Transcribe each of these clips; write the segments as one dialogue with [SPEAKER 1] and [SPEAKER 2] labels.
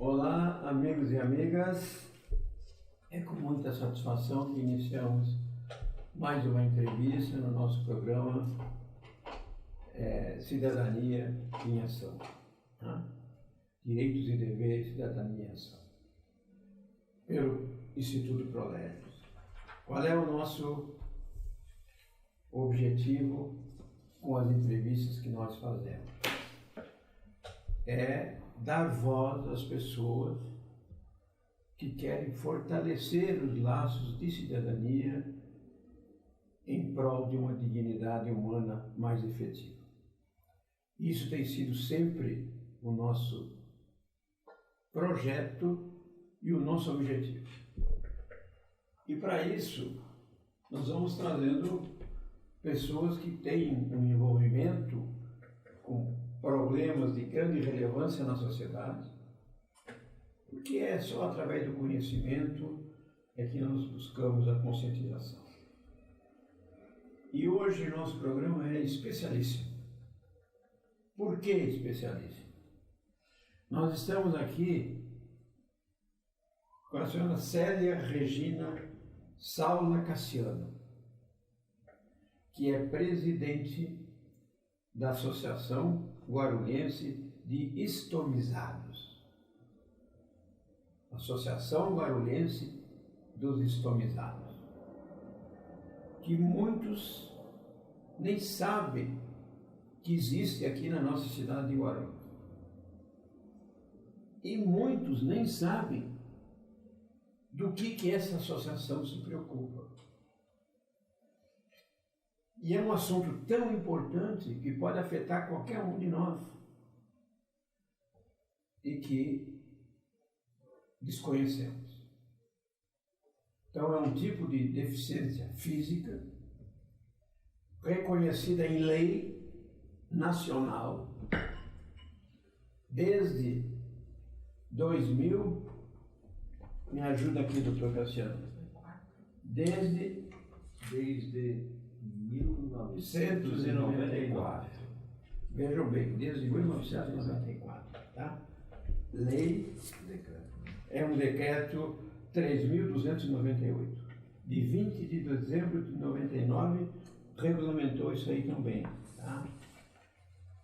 [SPEAKER 1] Olá, amigos e amigas. É com muita satisfação que iniciamos mais uma entrevista no nosso programa Cidadania em Ação. Direitos e Deveres, Cidadania em Ação. Pelo Instituto Proleges. Qual é o nosso objetivo com as entrevistas que nós fazemos? É dar voz às pessoas que querem fortalecer os laços de cidadania em prol de uma dignidade humana mais efetiva. Isso tem sido sempre o nosso projeto e o nosso objetivo. E para isso, nós vamos trazendo pessoas que têm um envolvimento com problemas de grande relevância na sociedade, porque é só através do conhecimento é que nós buscamos a conscientização. E hoje nosso programa é especialíssimo. Por que especialíssimo? Nós estamos aqui com a senhora Célia Regina Saula Cassiano, que é presidente da Associação Guarulhense de Estomizados. Associação Guarulhense dos Estomizados. Que muitos nem sabem que existe aqui na nossa cidade de Guarulhos. E muitos nem sabem do que essa associação se preocupa. E é um assunto tão importante que pode afetar qualquer um de nós e que desconhecemos. Então, é um tipo de deficiência física reconhecida em lei nacional desde 2000. Me ajuda aqui, doutor Cassiano. Desde 1994. Vejam bem, desde 1994, tá? Lei, é um decreto 3.298, de 20 de dezembro de 99, regulamentou isso aí também, tá?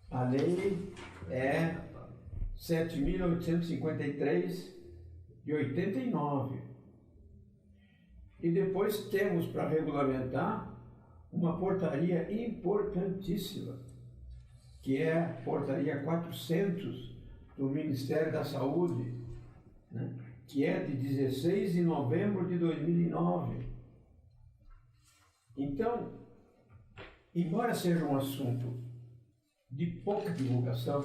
[SPEAKER 1] A lei é 7.853 de 89. E depois temos para regulamentar uma portaria importantíssima, que é a portaria 400 do Ministério da Saúde, né? Que é de 16 de novembro de 2009. Então, embora seja um assunto de pouca divulgação,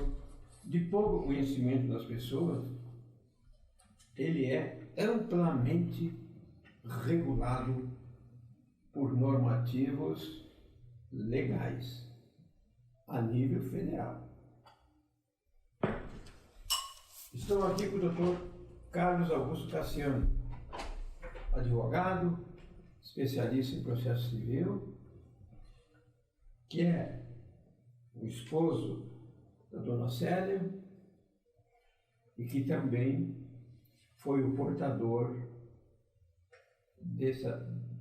[SPEAKER 1] de pouco conhecimento das pessoas, ele é amplamente regulado por normativos legais a nível federal. Estou aqui com o Dr. Carlos Augusto Cassiano, advogado, especialista em processo civil, que é o esposo da dona Célia e que também foi o portador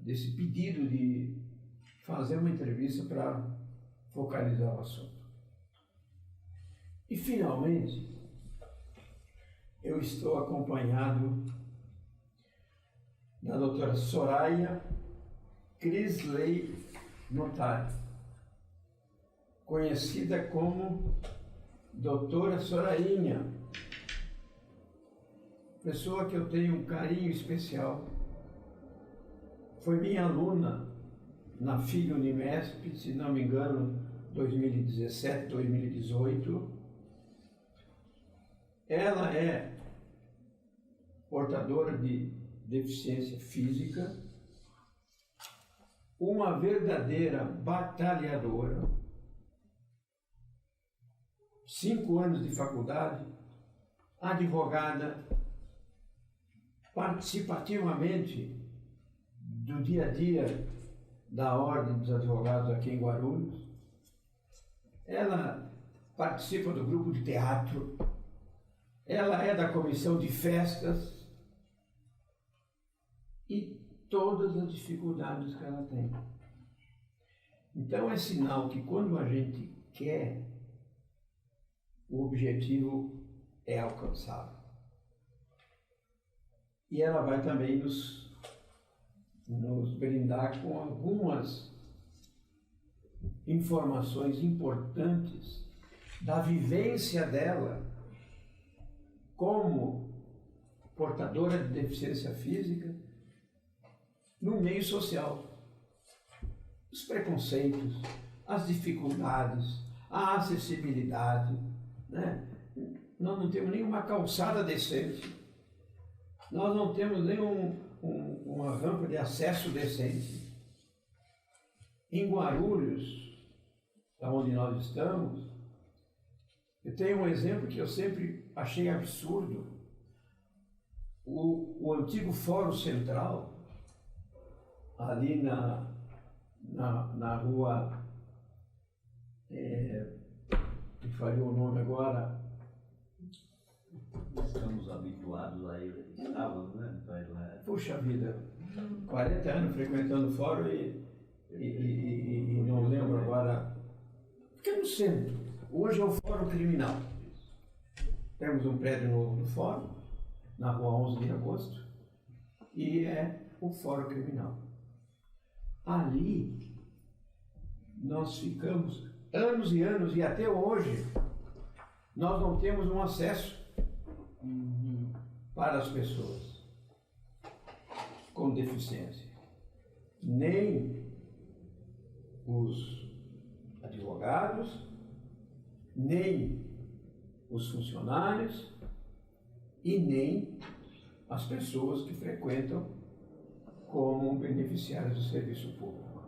[SPEAKER 1] desse pedido de fazer uma entrevista para focalizar o assunto. E, finalmente, eu estou acompanhado da doutora Soraya Crisley Notari, conhecida como doutora Sorainha, pessoa que eu tenho um carinho especial. Foi minha aluna na FIG Unimesp, se não me engano, 2017, 2018. Ela é portadora de deficiência física, uma verdadeira batalhadora, 5 anos de faculdade, advogada, participativamente do dia a dia da Ordem dos Advogados aqui em Guarulhos. Ela participa do grupo de teatro, ela é da comissão de festas e todas as dificuldades que ela tem. Então é sinal que quando a gente quer, o objetivo é alcançável. E ela vai também nos brindar com algumas informações importantes da vivência dela como portadora de deficiência física no meio social. Os preconceitos, as dificuldades, a acessibilidade, né? Nós não temos nenhuma calçada decente, nós não temos nem uma rampa de acesso decente. Em Guarulhos, onde nós estamos, eu tenho um exemplo que eu sempre achei absurdo. O antigo Fórum Central, ali na rua, que falhou o nome agora.
[SPEAKER 2] Estamos habituados a ele. Estávamos, né?
[SPEAKER 1] Puxa vida, 40 anos frequentando o fórum e não lembro agora. Fica no centro. Hoje é o Fórum Criminal. Temos um prédio novo no fórum, na rua 11 de agosto, e é o Fórum Criminal. Ali, nós ficamos anos e anos, e até hoje, nós não temos um acesso para as pessoas com deficiência. Nem os advogados, nem os funcionários e nem as pessoas que frequentam como beneficiários do serviço público.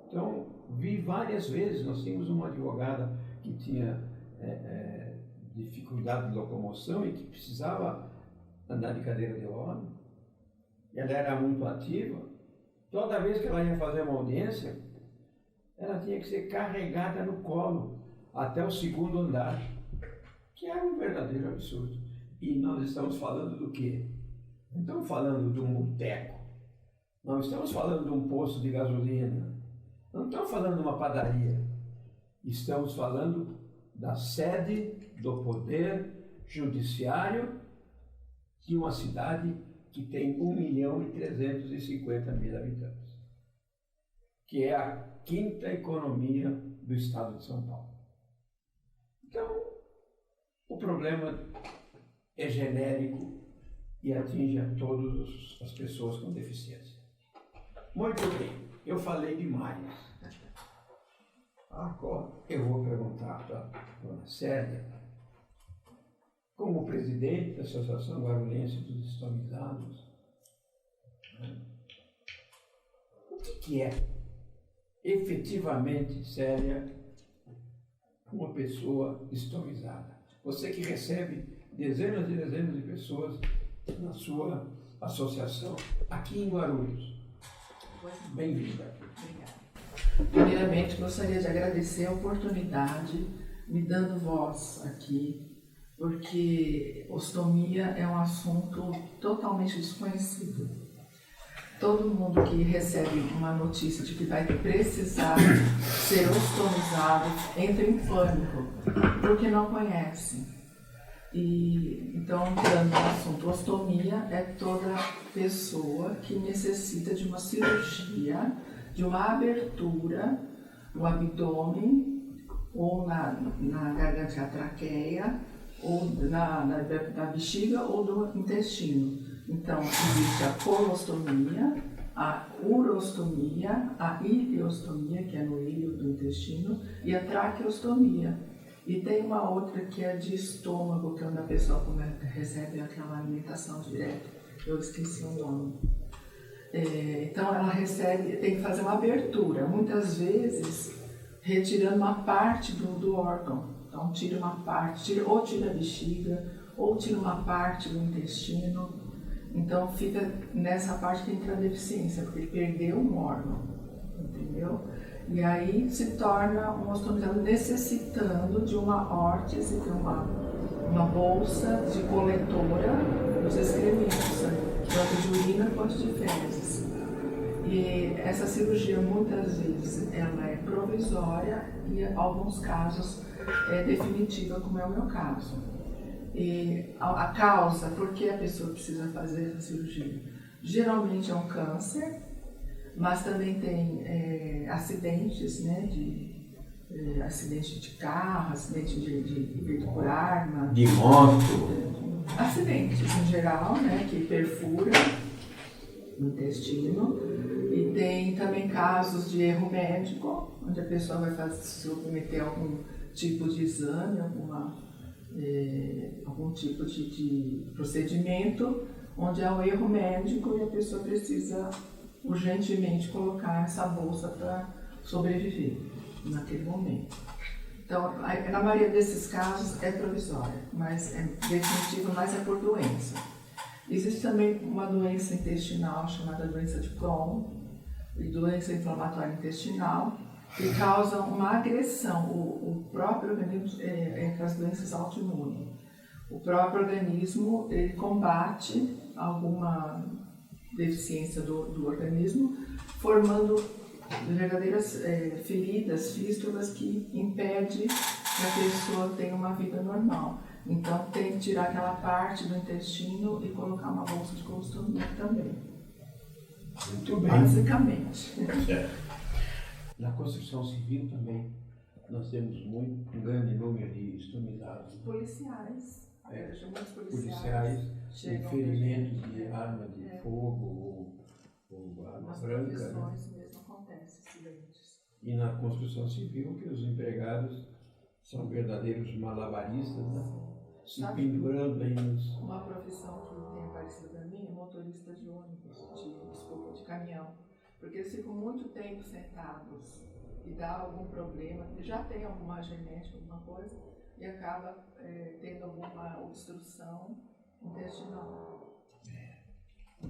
[SPEAKER 1] Então, vi várias vezes, nós tínhamos uma advogada que tinha dificuldade de locomoção e que precisava andar de cadeira de roda. Ela era muito ativa. Toda vez que ela ia fazer uma audiência, ela tinha que ser carregada no colo até o segundo andar, que era um verdadeiro absurdo. E nós estamos falando do quê? Não estamos falando de um boteco, não estamos falando de um posto de gasolina, não estamos falando de uma padaria, estamos falando da sede do Poder Judiciário de uma cidade que tem 1.350.000 habitantes, que é a quinta economia do estado de São Paulo. Então, o problema é genérico e atinge a todas as pessoas com deficiência. Muito bem, eu falei demais. Agora eu vou perguntar para a dona Célia, como presidente da Associação Guarulhense dos Estomizados, o que é efetivamente, Célia, uma pessoa estomizada? Você que recebe dezenas e dezenas de pessoas na sua associação aqui em Guarulhos. Bem-vinda.
[SPEAKER 3] Obrigada. Primeiramente, gostaria de agradecer a oportunidade me dando voz aqui, porque ostomia é um assunto totalmente desconhecido. Todo mundo que recebe uma notícia de que vai precisar ser ostomizado entra em pânico, porque não conhece. Então, entrando no assunto, ostomia é toda pessoa que necessita de uma cirurgia, de uma abertura no abdômen, ou na garganta, a traqueia, ou na bexiga ou do intestino. Então, existe a colostomia, a urostomia, a ileostomia, que é no ilho do intestino, e a traqueostomia. E tem uma outra que é de estômago, que é quando a pessoa recebe aquela alimentação direta. Eu esqueci o nome. Então, ela tem que fazer uma abertura, muitas vezes retirando uma parte do órgão. Então, tira uma parte, ou tira a bexiga, ou tira uma parte do intestino. Então, fica nessa parte que entra a deficiência, porque ele perdeu um órgão, entendeu? E aí se torna um ostomizado necessitando de uma órtese, de uma bolsa de coletora dos excrementos, tanto de urina quanto de fezes. E essa cirurgia muitas vezes ela é provisória e em alguns casos é definitiva, como é o meu caso. E a causa, por que a pessoa precisa fazer essa cirurgia? Geralmente é um câncer, mas também tem acidentes, né, acidente de carro, acidente de feito por arma.
[SPEAKER 1] De moto.
[SPEAKER 3] Acidentes em geral, né, que perfuram o intestino. E tem também casos de erro médico, onde a pessoa vai se submeter a algum tipo de exame, algum tipo de procedimento, onde há um erro médico e a pessoa precisa urgentemente colocar essa bolsa para sobreviver naquele momento. Então, na maioria desses casos é provisória, mas é definitivo, mas é por doença. Existe também uma doença intestinal chamada doença de Crohn e doença inflamatória intestinal que causam uma agressão. O próprio organismo é as doenças autoimunes. O próprio organismo ele combate alguma deficiência do organismo, formando verdadeiras feridas, fístulas que impedem que a pessoa tenha uma vida normal. Então tem que tirar aquela parte do intestino e colocar uma bolsa de colostomia também.
[SPEAKER 1] Muito bem.
[SPEAKER 3] Basicamente.
[SPEAKER 1] Na construção civil também nós temos um grande número de estomizados.
[SPEAKER 3] Policiais. Muitos
[SPEAKER 1] Policiais com ferimentos de arma de fogo ou arma
[SPEAKER 3] nas
[SPEAKER 1] branca.
[SPEAKER 3] profissões mesmo acontece acidentes.
[SPEAKER 1] E na construção civil que os empregados são verdadeiros malabaristas, né? Se pendurando aí nos...
[SPEAKER 3] Uma profissão que tem aparecido para mim é motorista de ônibus, de caminhão. Porque eles ficam muito tempo sentados e dá algum problema, já tem alguma genética, alguma coisa, e acaba tendo alguma obstrução intestinal.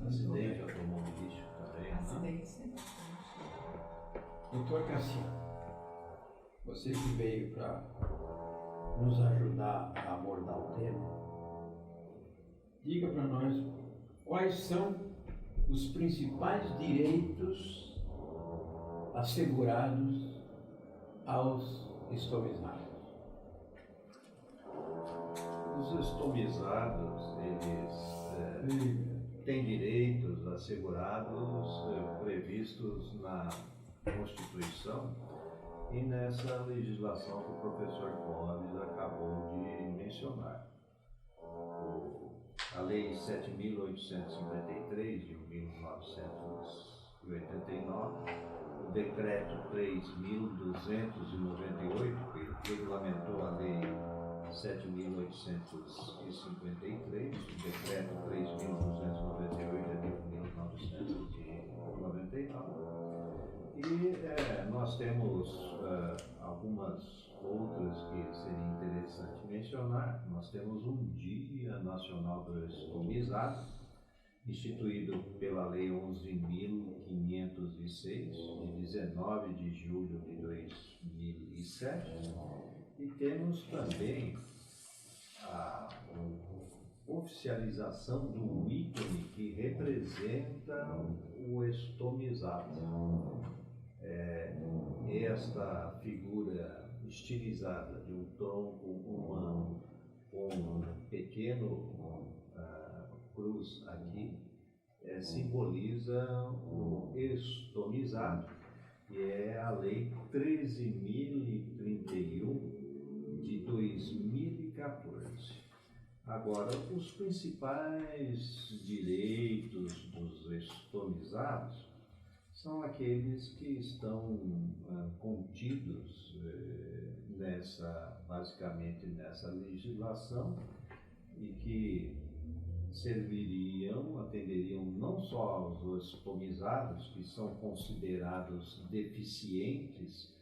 [SPEAKER 2] Acidente automobilístico também.
[SPEAKER 3] Acidente, né?
[SPEAKER 1] Doutor Cassino, você que veio para nos ajudar a abordar o tema, diga para nós quais são os principais direitos assegurados aos estomizados.
[SPEAKER 2] Os estomizados, eles têm direitos assegurados previstos na Constituição e nessa legislação que o professor Clóvis acabou de mencionar. A Lei 7.853 de 1989, o Decreto 3.298, que regulamentou a Lei 7.853, o Decreto 3.298 de 1999. E nós temos algumas outras que seria interessante mencionar. Nós temos um Dia Nacional do Estomizado, instituído pela Lei 11.506, de 19 de julho de 2007. E temos também a oficialização do ícone que representa o estomizado. Esta figura estilizada de um tronco humano com um pequeno cruz aqui simboliza o estomizado, que é a Lei 13.031 de 2014. Agora, os principais direitos dos estomizados são aqueles que estão contidos basicamente nessa legislação e que atenderiam não só aos estomizados, que são considerados deficientes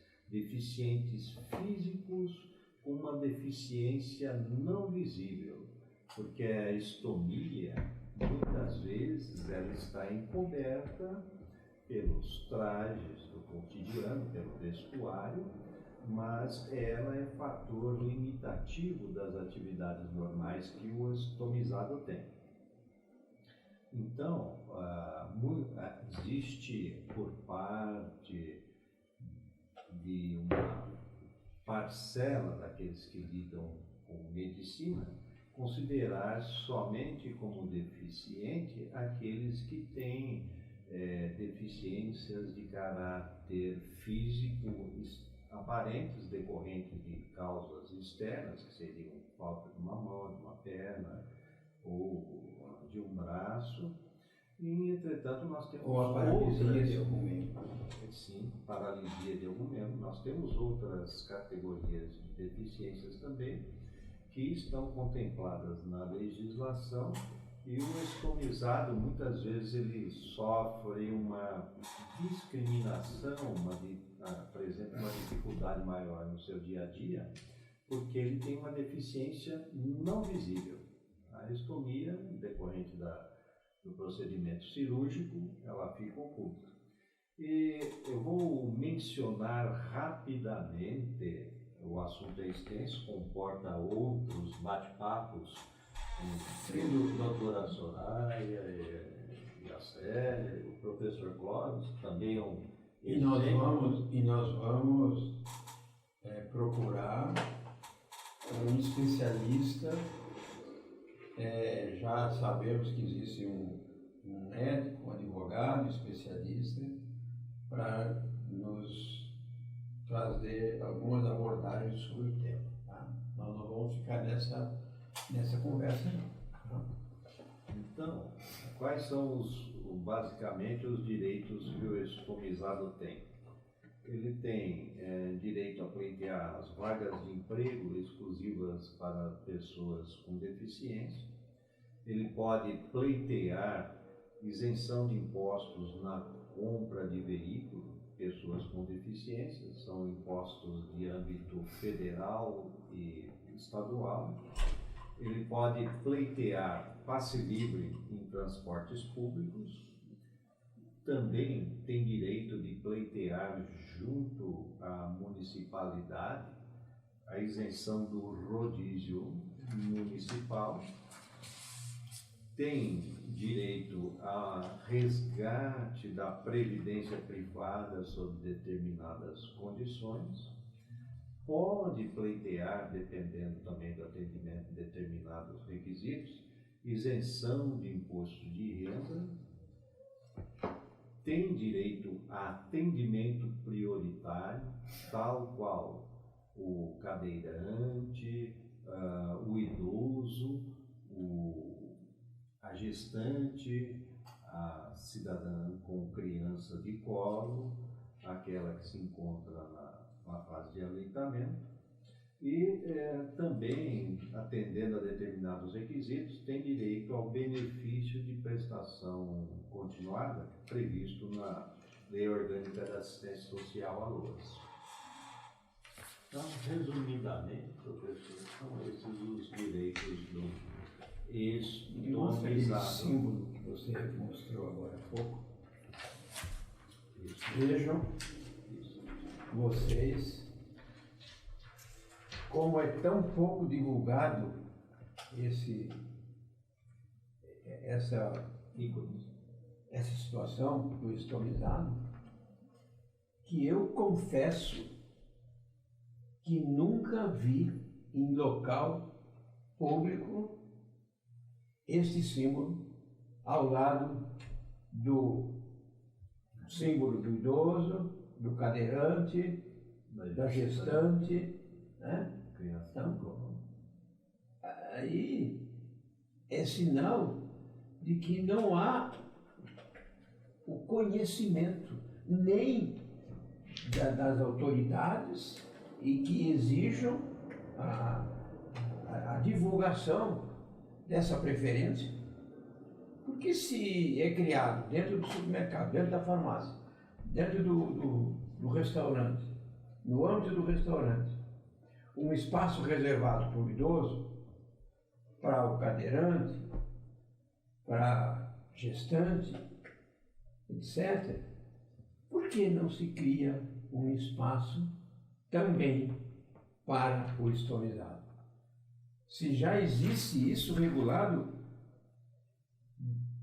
[SPEAKER 2] físicos com uma deficiência não visível, porque a estomia, muitas vezes, ela está encoberta pelos trajes do cotidiano, pelo vestuário, mas ela é fator limitativo das atividades normais que o estomizado tem. Então, existe por parte de uma parcela daqueles que lidam com medicina, considerar somente como deficiente aqueles que têm deficiências de caráter físico aparentes decorrentes de causas externas, que seriam falta de uma mão, de uma perna ou de um braço. E, entretanto, nós temos
[SPEAKER 1] ou a paralisia de algum membro.
[SPEAKER 2] Sim, paralisia de algum membro. Nós temos outras categorias de deficiências também que estão contempladas na legislação, e o estomizado muitas vezes ele sofre uma discriminação, por exemplo, uma dificuldade maior no seu dia a dia, porque ele tem uma deficiência não visível. A estomia, decorrente do procedimento cirúrgico, ela fica oculta. E eu vou mencionar rapidamente, o assunto é extenso, comporta outros bate-papos, com a doutora Soraya e a Célia, o professor Clóvis, também é um...
[SPEAKER 1] E nós vamos procurar um especialista. Já sabemos que existe um médico, um advogado especialista, para nos trazer algumas abordagens sobre o tema. Tá? Nós não vamos ficar nessa conversa. Tá?
[SPEAKER 2] Então, quais são basicamente os direitos que o estomizado tem? Ele tem direito a pleitear as vagas de emprego exclusivas para pessoas com deficiência. Ele pode pleitear isenção de impostos na compra de veículo, pessoas com deficiência, são impostos de âmbito federal e estadual. Ele pode pleitear passe livre em transportes públicos. Também tem direito de pleitear junto à municipalidade a isenção do rodízio municipal. Tem direito a resgate da previdência privada sob determinadas condições. Pode pleitear, dependendo também do atendimento, determinados requisitos, isenção de imposto de renda. Tem direito a atendimento prioritário, tal qual o cadeirante, o idoso, a gestante, a cidadã com criança de colo, aquela que se encontra na fase de aleitamento. E também, atendendo a determinados requisitos, tem direito ao benefício de prestação continuada, previsto na Lei Orgânica da Assistência Social, a LOAS. Então, resumidamente, professor, são esses os direitos do
[SPEAKER 1] estomizado. Esse símbolo que você mostrou agora há pouco. Vejam vocês como é tão pouco divulgado essa situação do estomizado, que eu confesso que nunca vi em local público este símbolo ao lado do símbolo do idoso, do cadeirante, da gestante, né? Então, aí é sinal de que não há o conhecimento nem das autoridades e que exijam a divulgação dessa preferência, porque se é criado dentro do supermercado, dentro da farmácia, dentro do restaurante, no âmbito do restaurante, um espaço reservado para o idoso, para o cadeirante, para a gestante, etc., por que não se cria um espaço também para o estomizado? Se já existe isso regulado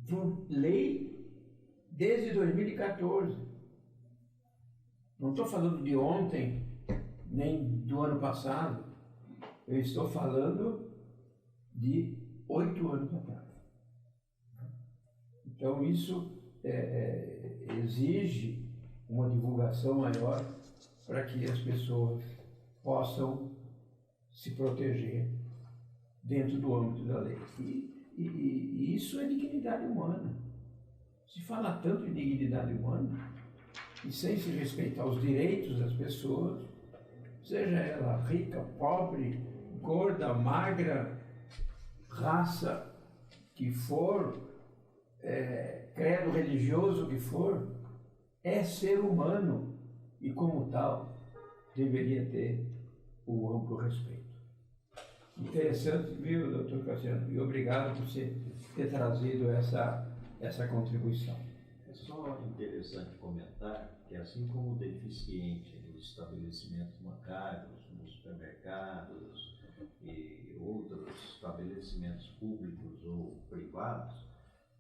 [SPEAKER 1] por lei desde 2014. Não estou falando de ontem, nem do ano passado. Eu estou falando de 8 anos atrás. Então isso exige uma divulgação maior para que as pessoas possam se proteger dentro do âmbito da lei. E isso é dignidade humana. Se fala tanto em dignidade humana, e sem se respeitar os direitos das pessoas, seja ela rica, pobre, gorda, magra, raça que for, credo religioso que for, é ser humano e, como tal, deveria ter o amplo respeito. Interessante, viu, doutor Cassiano? E obrigado por você ter trazido essa contribuição.
[SPEAKER 2] É só interessante comentar que, assim como o deficiente nos estabelecimentos bancários, nos supermercados e outros estabelecimentos públicos ou privados,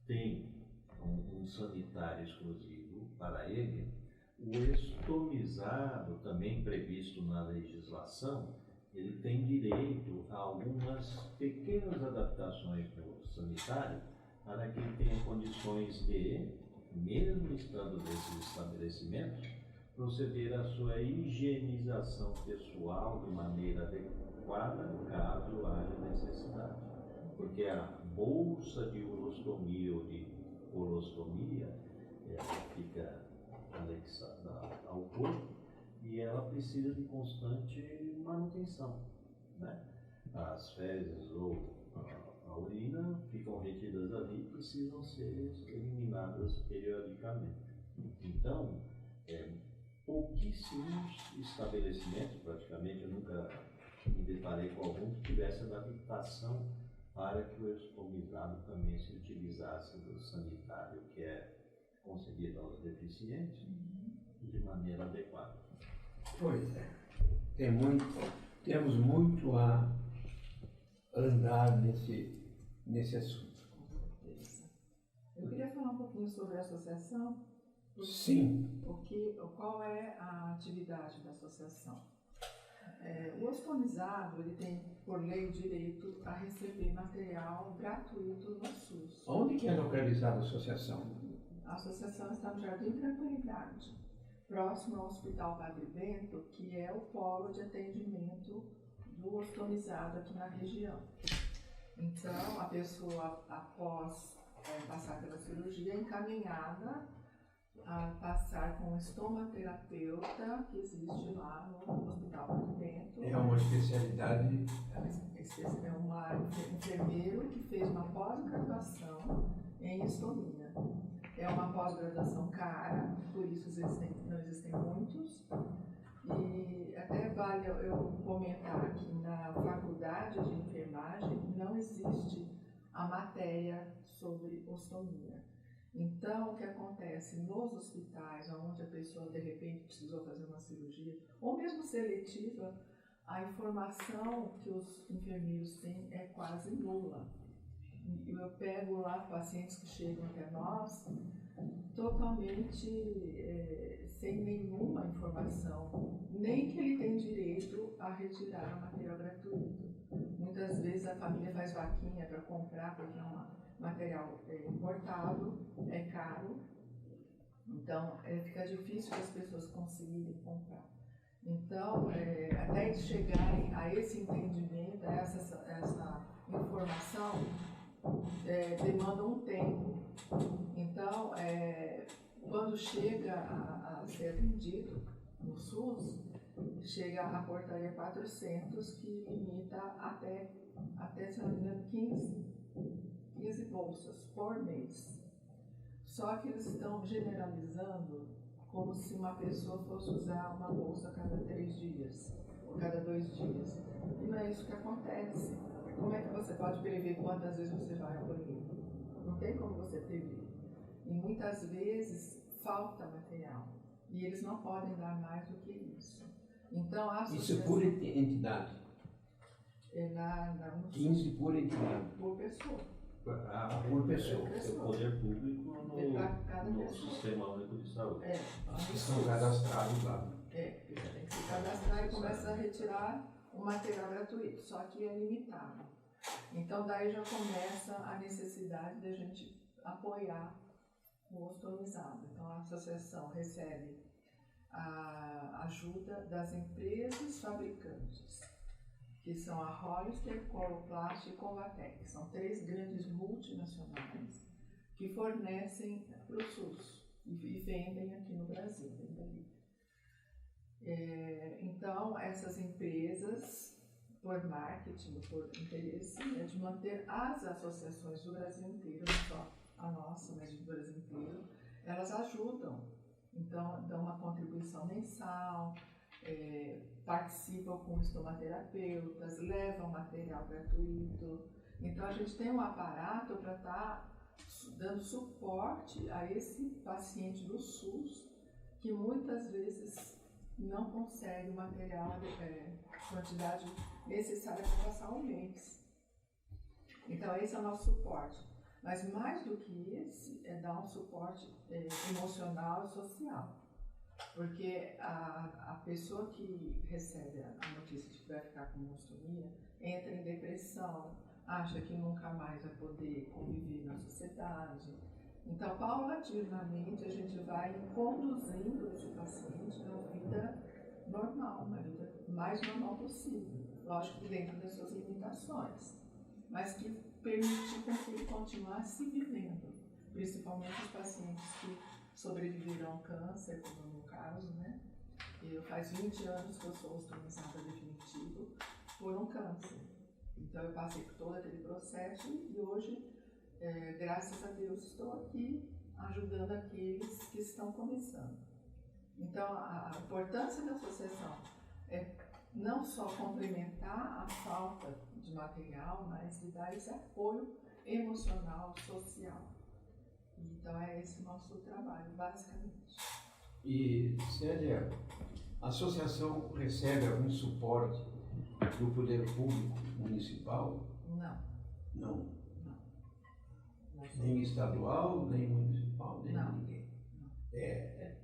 [SPEAKER 2] tem um sanitário exclusivo para ele, o estomizado, também previsto na legislação, ele tem direito a algumas pequenas adaptações no sanitário para que ele tenha condições de, mesmo estando nesses estabelecimentos, proceder à sua higienização pessoal de maneira adequada, caso haja necessidade. Porque a bolsa de urostomia ou de colostomia, ela fica anexada ao corpo e ela precisa de constante manutenção, né? As fezes ou a urina ficam retidas ali e precisam ser eliminadas periodicamente. Então, pouquíssimos estabelecimentos, praticamente eu nunca me deparei com algum que tivesse adaptação para que o estomizado também se utilizasse do sanitário que é concedido aos deficientes de maneira adequada.
[SPEAKER 1] Pois é. Temos muito a andar nesse assunto.
[SPEAKER 3] Eu queria falar um pouquinho sobre a associação.
[SPEAKER 1] Sim.
[SPEAKER 3] Qual é a atividade da associação? O ostomizado ele tem, por lei, direito a receber material gratuito no SUS.
[SPEAKER 1] Onde que é localizada a associação?
[SPEAKER 3] A associação está no Jardim Tranquilidade, próximo ao Hospital Padre Bento, que é o polo de atendimento do ostomizado aqui na região. Então, a pessoa, após passar pela cirurgia, é encaminhada a passar com um estomaterapeuta que existe lá no Hospital Padre Bento.
[SPEAKER 1] É uma especialidade?
[SPEAKER 3] É um enfermeiro que fez uma pós-graduação em estomia. É uma pós-graduação cara, por isso não existem muitos. E até vale eu comentar que na faculdade de enfermagem não existe a matéria sobre ostomia. Então, o que acontece nos hospitais, onde a pessoa de repente precisou fazer uma cirurgia, ou mesmo seletiva, a informação que os enfermeiros têm é quase nula. Eu pego lá pacientes que chegam até nós totalmente sem nenhuma informação, nem que ele tem direito a retirar o material gratuito. Muitas vezes a família faz vaquinha para comprar, porque é um material importado, é caro, então fica difícil as pessoas conseguirem comprar. Então, até eles chegarem a esse entendimento, a essa informação, demanda um tempo. Então, quando chega a ser atendido no SUS, chega a portaria 400, que limita até se não me engano, 15 bolsas por mês. Só que eles estão generalizando como se uma pessoa fosse usar uma bolsa a cada 3 dias, ou cada 2 dias. E não é isso que acontece. Como é que você pode prever quantas vezes você vai ao banheiro? Não tem como você prever. E muitas vezes falta material. E eles não podem dar mais do que isso. Então, a
[SPEAKER 1] Isso é por entidade?
[SPEAKER 3] No
[SPEAKER 1] 15 por entidade?
[SPEAKER 3] por pessoa.
[SPEAKER 1] Por pessoa.
[SPEAKER 2] O poder público no
[SPEAKER 3] pessoa.
[SPEAKER 2] Sistema Único de Saúde.
[SPEAKER 1] Que são cadastrados lá.
[SPEAKER 3] Tem que se cadastrar e começa a retirar o material gratuito, só que é limitado. Então, daí já começa a necessidade da gente apoiar o ostomizado. Então, a associação recebe a ajuda das empresas fabricantes, que são a Hollister, Coloplast e Convatec. São 3 grandes multinacionais que fornecem para o SUS e vendem aqui no Brasil, então, essas empresas, por marketing, por interesse, de manter as associações do Brasil inteiro, não só a nossa, mas do Brasil inteiro, elas ajudam. Então, dão uma contribuição mensal, participam com estomaterapeutas, levam material gratuito. Então, a gente tem um aparato para estar dando suporte a esse paciente do SUS que muitas vezes não consegue o material, quantidade necessária para passar um mês. Então, esse é o nosso suporte. Mas mais do que esse, é dar um suporte emocional e social. Porque a pessoa que recebe a notícia de que vai ficar com ostomia entra em depressão, acha que nunca mais vai poder conviver na sociedade. Então, paulatinamente, a gente vai conduzindo esse paciente na vida normal, na vida mais normal possível. Lógico que dentro das suas limitações, mas que permite com que ele continuasse vivendo, principalmente os pacientes que sobreviveram ao câncer, como no meu caso, né? Faz 20 anos que eu sou ostomizada definitivo por um câncer. Então, eu passei por todo aquele processo e hoje, graças a Deus, estou aqui ajudando aqueles que estão começando. Então, a importância da associação é não só complementar a falta de material, mas de dar esse apoio emocional, social. Então, é esse o nosso trabalho, basicamente.
[SPEAKER 1] E, Célia, a associação recebe algum suporte do poder público municipal?
[SPEAKER 3] Não.
[SPEAKER 1] Não. Nem estadual, nem municipal, nem ninguém. É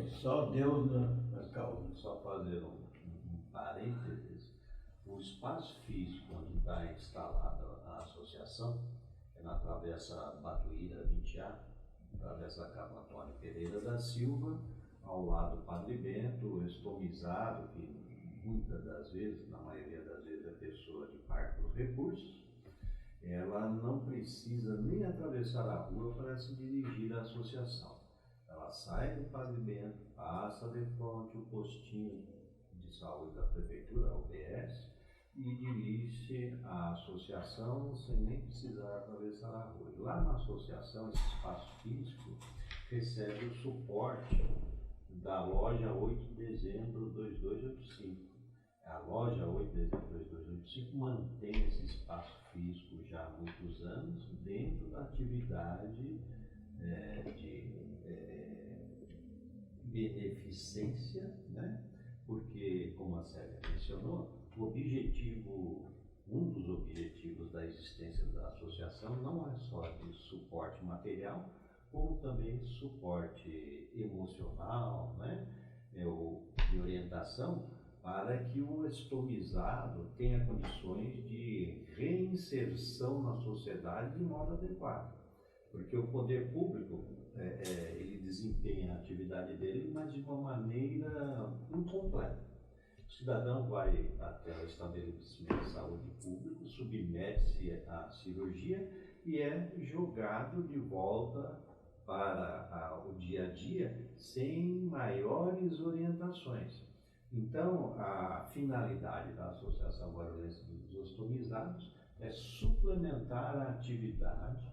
[SPEAKER 1] só Deus na causa.
[SPEAKER 2] Só fazer um parênteses. O espaço físico onde está instalada a associação é na Travessa Batuíra 20A, Travessa Cabo Antônio Pereira da Silva, ao lado do Padre Bento, estomizado, que muitas das vezes, na maioria das vezes, é pessoa de parcos recursos. Ela não precisa nem atravessar a rua para se dirigir à associação. Ela sai do Padre Bento, passa de frente o postinho de saúde da prefeitura, a UBS, e dirige-se à associação sem nem precisar atravessar a rua. E lá na associação, esse espaço físico recebe o suporte da loja 8 de dezembro 2285. A loja 8 de dezembro 2285 mantém esse espaço físico já há muitos anos dentro da atividade de beneficência, né? Porque, como a Célia mencionou, um dos objetivos da existência da associação não é só de suporte material, como também suporte emocional, né? De orientação, para que o estomizado tenha condições de reinserção na sociedade de modo adequado. Porque o poder público, ele desempenha a atividade dele, mas de uma maneira incompleta. O cidadão vai até o estabelecimento de saúde público, submete-se à cirurgia e é jogado de volta para o dia a dia sem maiores orientações. Então, a finalidade da Associação Guarulhense dos Ostomizados é suplementar a atividade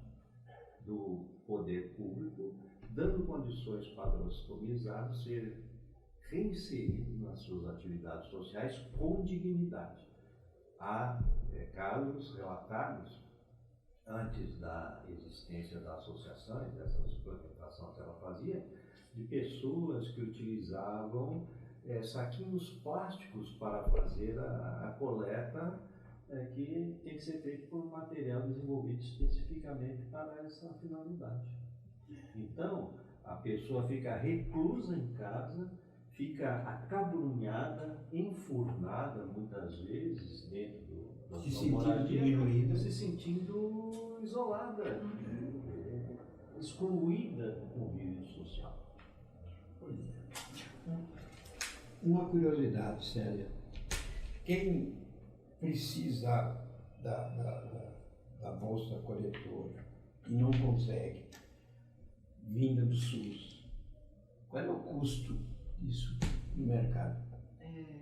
[SPEAKER 2] do poder público, dando condições para o ostomizado ser reinserido nas suas atividades sociais com dignidade. Há casos relatados antes da existência da associação e dessa suplementação que ela fazia, de pessoas que utilizavam saquinhos plásticos para fazer a coleta que tem que ser feito por um material desenvolvido especificamente para essa finalidade. Então, a pessoa fica reclusa em casa, fica acabrunhada, enfurnada muitas vezes dentro da sua moradia,
[SPEAKER 1] diminuída,
[SPEAKER 2] se sentindo isolada, excluída do convívio social.
[SPEAKER 1] Uma curiosidade séria. Quem precisa da bolsa coletora e não consegue, vinda do SUS, qual é o custo disso no mercado?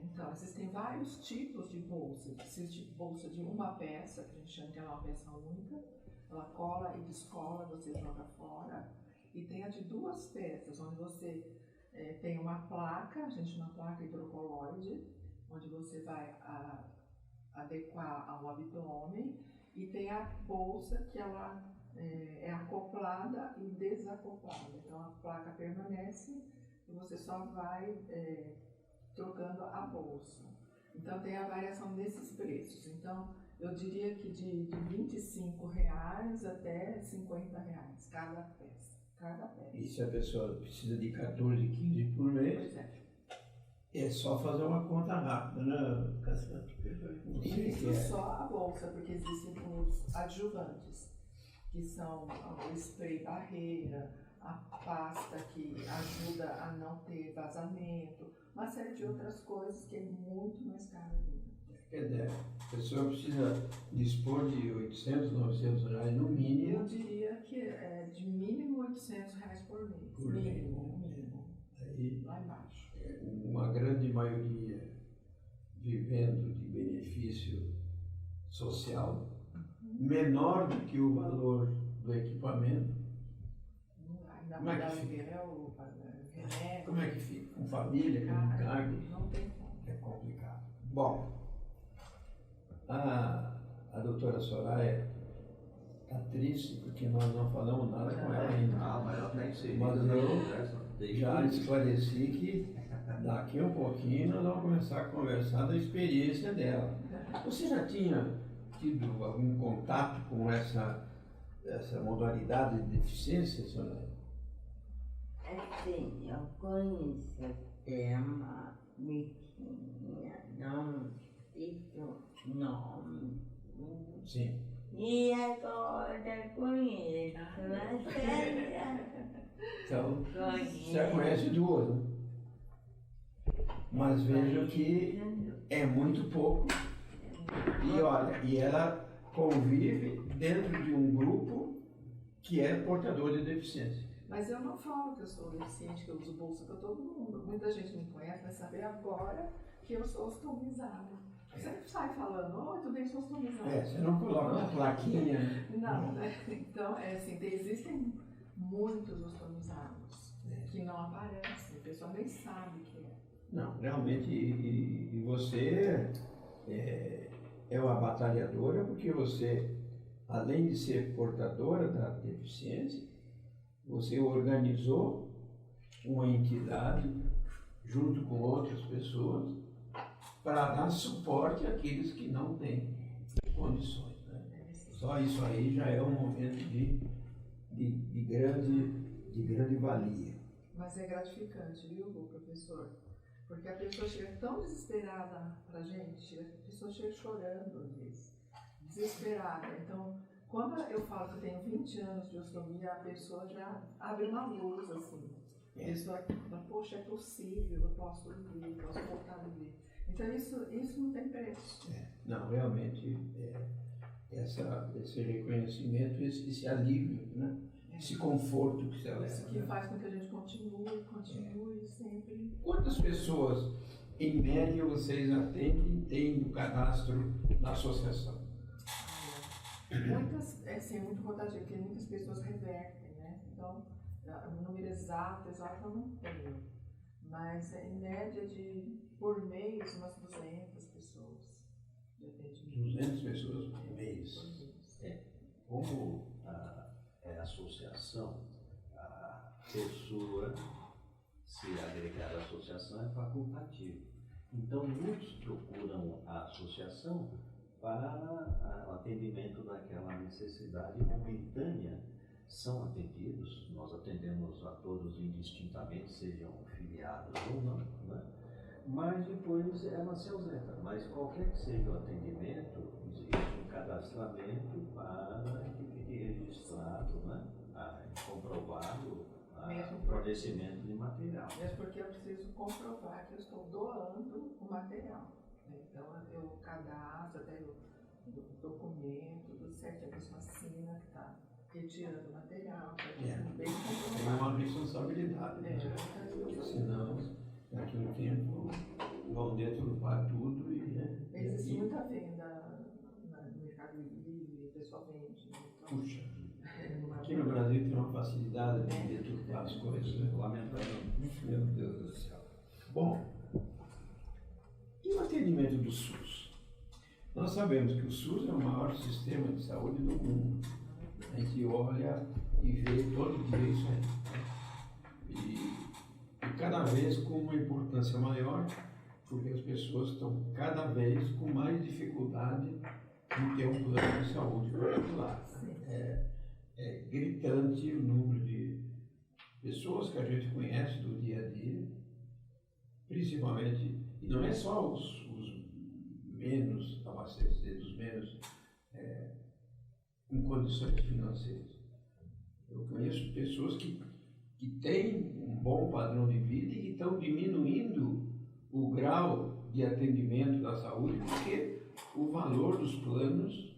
[SPEAKER 3] Então, existem vários tipos de bolsa. Existe bolsa de uma peça, que a gente chama de uma peça única, ela cola e descola, você joga fora. E tem a de duas peças, onde você tem uma placa, a gente chama placa hidrocoloide, onde você vai adequar ao abdômen, e tem a bolsa que ela é acoplada e desacoplada. Então a placa permanece e você só vai trocando a bolsa. Então tem a variação desses preços. Então eu diria que de R$25 até R$50 cada peça.
[SPEAKER 1] E se a pessoa precisa de 14, 15 por mês, é só fazer uma conta rápida, né, Cassiano?
[SPEAKER 3] Isso só a bolsa, porque existem os adjuvantes, que são o spray barreira, a pasta que ajuda a não ter vazamento, uma série de outras coisas que é muito mais caro ainda.
[SPEAKER 1] Quer dizer, a pessoa precisa dispor de R$800, R$900 no mínimo.
[SPEAKER 3] Eu diria que é de mínimo R$800 por mês.
[SPEAKER 1] Por
[SPEAKER 3] mínimo.
[SPEAKER 1] Aí,
[SPEAKER 3] lá embaixo.
[SPEAKER 1] Uma grande maioria vivendo de benefício social, menor do que o valor do equipamento.
[SPEAKER 3] Ainda
[SPEAKER 1] Como é que
[SPEAKER 3] aluguel, remédio.
[SPEAKER 1] Como é que fica? Com família, com cargo?
[SPEAKER 3] Não tem como.
[SPEAKER 1] É complicado. Bom, a doutora Soraya está triste porque nós não falamos nada com ela ainda.
[SPEAKER 2] Mas ela está inserida.
[SPEAKER 1] Mas eu já esclareci que daqui a um pouquinho nós vamos começar a conversar da experiência dela. Você já tinha tido algum contato com essa modalidade de deficiência, Soraya?
[SPEAKER 4] Assim, eu conheço o tema, biquinha, não cito nome.
[SPEAKER 1] Sim.
[SPEAKER 4] E agora conheço a série.
[SPEAKER 1] Então, você já conhece duas, né? Mas veja que é muito pouco. E olha, e ela convive dentro de um grupo que é portador de deficiência.
[SPEAKER 3] Mas eu não falo que eu sou deficiente, que eu uso bolsa para todo mundo. Muita gente me conhece, vai saber agora que eu sou ostomizada. Você não sai falando, oi, tudo bem, sou ostomizada.
[SPEAKER 1] Você não coloca uma plaquinha.
[SPEAKER 3] Não, né? Então, assim, existem muitos ostomizados que não aparecem, a pessoa nem sabe que é.
[SPEAKER 1] Não, realmente, e você é uma batalhadora porque você, além de ser portadora da deficiência, você organizou uma entidade junto com outras pessoas para dar suporte àqueles que não têm condições. Né? Só isso aí já é um momento de grande valia.
[SPEAKER 3] Mas é gratificante, viu, professor? Porque a pessoa chega tão desesperada pra gente, a pessoa chega chorando às vezes, desesperada. Então, quando eu falo que eu tenho 20 anos de ostomia, a pessoa já abre uma luz, assim. A pessoa fala, poxa, é possível, eu posso viver, eu posso voltar a viver. Então, isso não tem preço.
[SPEAKER 1] Não, realmente, esse reconhecimento, esse alívio, né? Esse conforto que você leva.
[SPEAKER 3] Isso que faz com que a gente continue sempre.
[SPEAKER 1] Quantas pessoas, em média, vocês atendem e têm no cadastro da associação?
[SPEAKER 3] Muitas, muito rotativo, porque muitas pessoas revertem, né? Então, o número exato eu não tenho. Mas em média por mês, umas 200 pessoas de atendimento.
[SPEAKER 1] 200 pessoas por mês.
[SPEAKER 2] Como associação, a pessoa se agregar à associação é facultativo. Então, muitos procuram a associação para o atendimento daquela necessidade momentânea. São atendidos, nós atendemos a todos indistintamente, sejam filiados ou não, né? Mas depois ela se ausenta. Mas qualquer que seja o atendimento, existe um cadastramento para que fique registrado, né? Comprovado o fornecimento de material.
[SPEAKER 3] Mesmo porque eu preciso comprovar que eu estou doando o material. Então eu cadastro, até o documento, tudo certo, a pessoa assina que está retirando o material, bem comprovado.
[SPEAKER 1] É uma responsabilidade, né? Senão, daqui a um tempo, vão deturpar tudo e... Né?
[SPEAKER 3] Existe muita venda no Mercado Livre, o pessoal vende. Então,
[SPEAKER 1] puxa, aqui no Brasil tem uma facilidade de deturpar as coisas, né? Lamentavelmente. Meu Deus do céu. Bom, e o atendimento do SUS? Nós sabemos que o SUS é o maior sistema de saúde do mundo. A gente olha e vê todo dia isso aí. E cada vez com uma importância maior, porque as pessoas estão cada vez com mais dificuldade em ter um plano de saúde particular. É gritante o número de pessoas que a gente conhece do dia a dia, principalmente, e não é só os menos abastecidos, os menos em condições financeiras. Eu conheço pessoas que têm um bom padrão de vida e que estão diminuindo o grau de atendimento da saúde porque o valor dos planos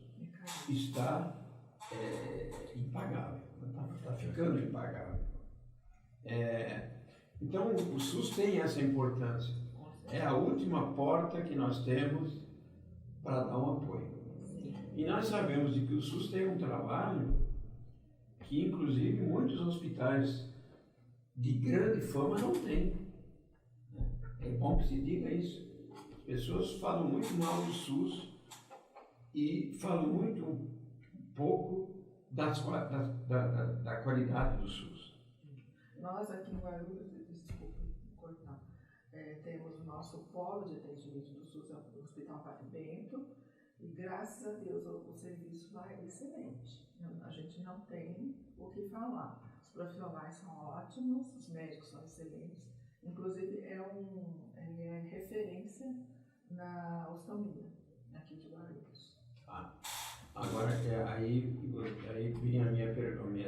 [SPEAKER 1] está impagável, está ficando impagável. Então, o SUS tem essa importância. É a última porta que nós temos para dar um apoio. E nós sabemos de que o SUS tem um trabalho que, inclusive, muitos hospitais de grande fama não têm. É bom que se diga isso. As pessoas falam muito mal do SUS e falam muito pouco da qualidade do SUS.
[SPEAKER 3] Nós aqui em Guarulhos, desculpa cortar, temos o nosso polo de atendimento do SUS, o Hospital Padre Bento, e graças a Deus o serviço vai excelente. A gente não tem o que falar. Os profissionais são ótimos, os médicos são excelentes, inclusive ele é referência na ostomia aqui de Guarulhos.
[SPEAKER 1] Agora, aí vem a minha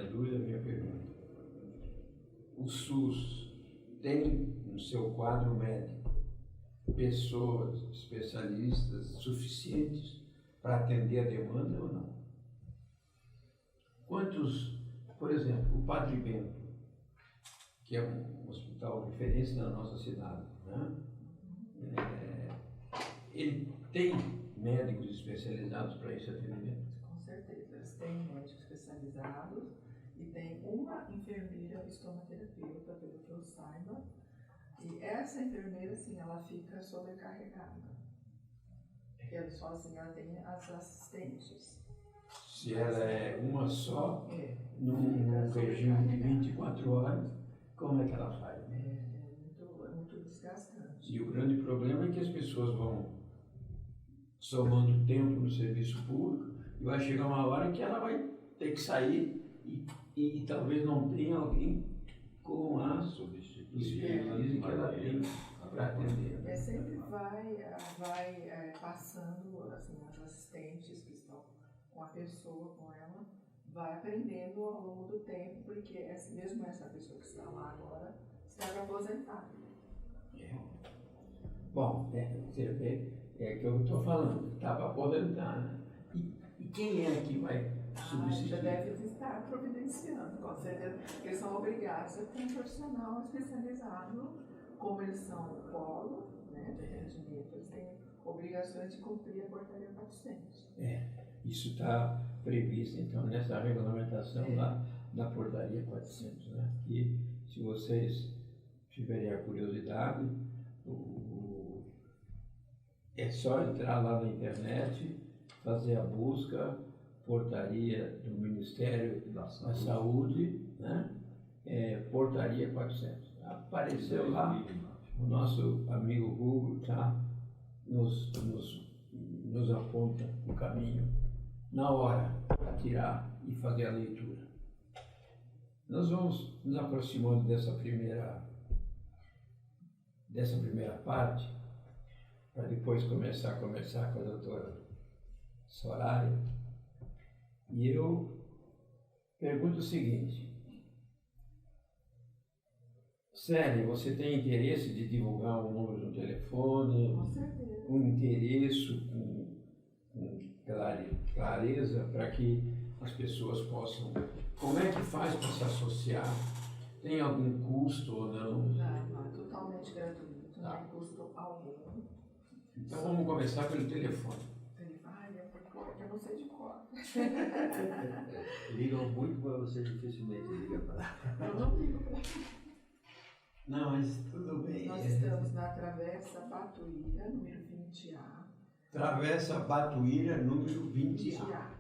[SPEAKER 1] dúvida, a minha pergunta. O SUS tem no seu quadro médico pessoas, especialistas suficientes para atender a demanda ou não? Quantos, por exemplo, o Padre Bento, que é um hospital de referência na nossa cidade, né? Ele tem médicos especializados para esse atendimento?
[SPEAKER 3] Com certeza, eles têm médicos especializados e tem uma enfermeira estomaterapeuta, pelo que eu saiba, e essa enfermeira, sim, ela fica sobrecarregada. Porque ela sozinha ela tem as assistentes.
[SPEAKER 1] Se ela é uma só, num regime de 24 horas, como é que ela faz?
[SPEAKER 3] É muito desgastante.
[SPEAKER 1] E o grande problema é que as pessoas vão somando tempo no serviço público e vai chegar uma hora que ela vai ter que sair e talvez não tenha alguém com a expertise que ela tem para atender.
[SPEAKER 3] Sempre vai passando, assim, as assistentes que estão com a pessoa, com ela, vai aprendendo ao longo do tempo, porque mesmo essa pessoa que está lá agora está aposentada.
[SPEAKER 1] Bom, você vê, é que eu estou falando, está para aposentar, né? E quem é que vai substituir?
[SPEAKER 3] Já deve estar providenciando, com certeza, porque eles são obrigados a ter um profissional especializado, como eles são o polo, né, de atendimento, eles têm obrigações de cumprir a portaria 400.
[SPEAKER 1] Isso está previsto, então, nessa regulamentação da portaria 400, né? Que, se vocês tiverem a curiosidade, é só entrar lá na internet, fazer a busca, portaria do Ministério da Saúde, né? Portaria 400. apareceu lá, o nosso amigo Google tá, nos aponta o caminho na hora para tirar e fazer a leitura. Nós vamos nos aproximando dessa primeira parte, para depois começar a conversar com a doutora Soraya. E eu pergunto o seguinte: Célia, você tem interesse de divulgar um número de um telefone?
[SPEAKER 3] Com certeza.
[SPEAKER 1] Um endereço com clareza para que as pessoas possam... Como é que faz para se associar? Tem algum custo ou não?
[SPEAKER 3] Não, é totalmente gratuito, não tem custo algum.
[SPEAKER 1] Então vamos começar pelo telefone.
[SPEAKER 3] Eu não sei de cor.
[SPEAKER 2] Ligam muito para você, dificilmente liga para.
[SPEAKER 3] Eu não ligo para
[SPEAKER 1] Não, mas tudo bem.
[SPEAKER 3] Nós estamos na Travessa Batuíra, número 20A.
[SPEAKER 1] Travessa Batuíra, número 20A,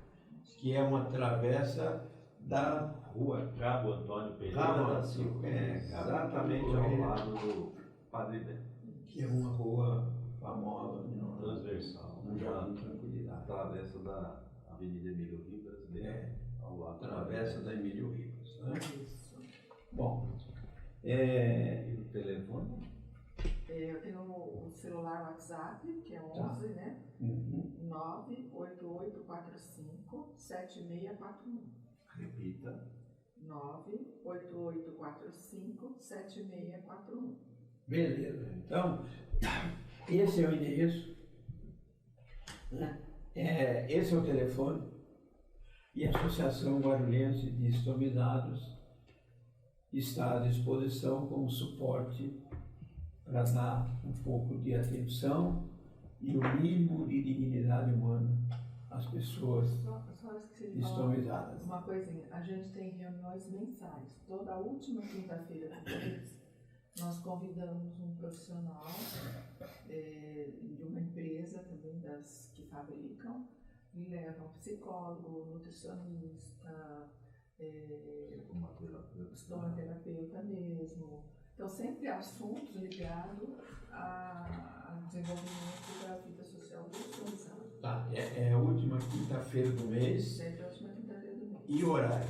[SPEAKER 1] que é uma travessa da
[SPEAKER 2] Rua Cabo Antônio Pereira
[SPEAKER 1] Cabo
[SPEAKER 2] da Silva. Exatamente ao lado do Padre Bento.
[SPEAKER 1] que é uma rua famosa,
[SPEAKER 2] Transversal.
[SPEAKER 1] no Jardim Tranquilidade.
[SPEAKER 2] Travessa da Avenida Emílio Ribas, bem ao lado.
[SPEAKER 1] Travessa da Emílio Ribas. Né?
[SPEAKER 3] Isso.
[SPEAKER 1] Bom,
[SPEAKER 2] E o telefone?
[SPEAKER 3] Eu tenho o celular WhatsApp, que é 11, né? 98845-7641.
[SPEAKER 2] Repita.
[SPEAKER 3] 98845-7641.
[SPEAKER 1] beleza. Então, esse é o endereço, né? Esse é o telefone, e a Associação Guarulhense de Estomizados está à disposição como suporte para dar um pouco de atenção e o mínimo de dignidade humana às pessoas
[SPEAKER 3] Só esqueci de falar
[SPEAKER 1] estomizadas.
[SPEAKER 3] uma coisinha. A gente tem reuniões mensais. Toda última quinta-feira do mês, nós convidamos um profissional de uma empresa também das que fabricam e levam psicólogo, nutricionista, estomaterapeuta mesmo. Então, sempre assuntos ligados ao desenvolvimento da vida social do estomizado.
[SPEAKER 1] Tá, é a última quinta-feira do mês.
[SPEAKER 3] Sempre a última quinta-feira do mês.
[SPEAKER 1] E o horário?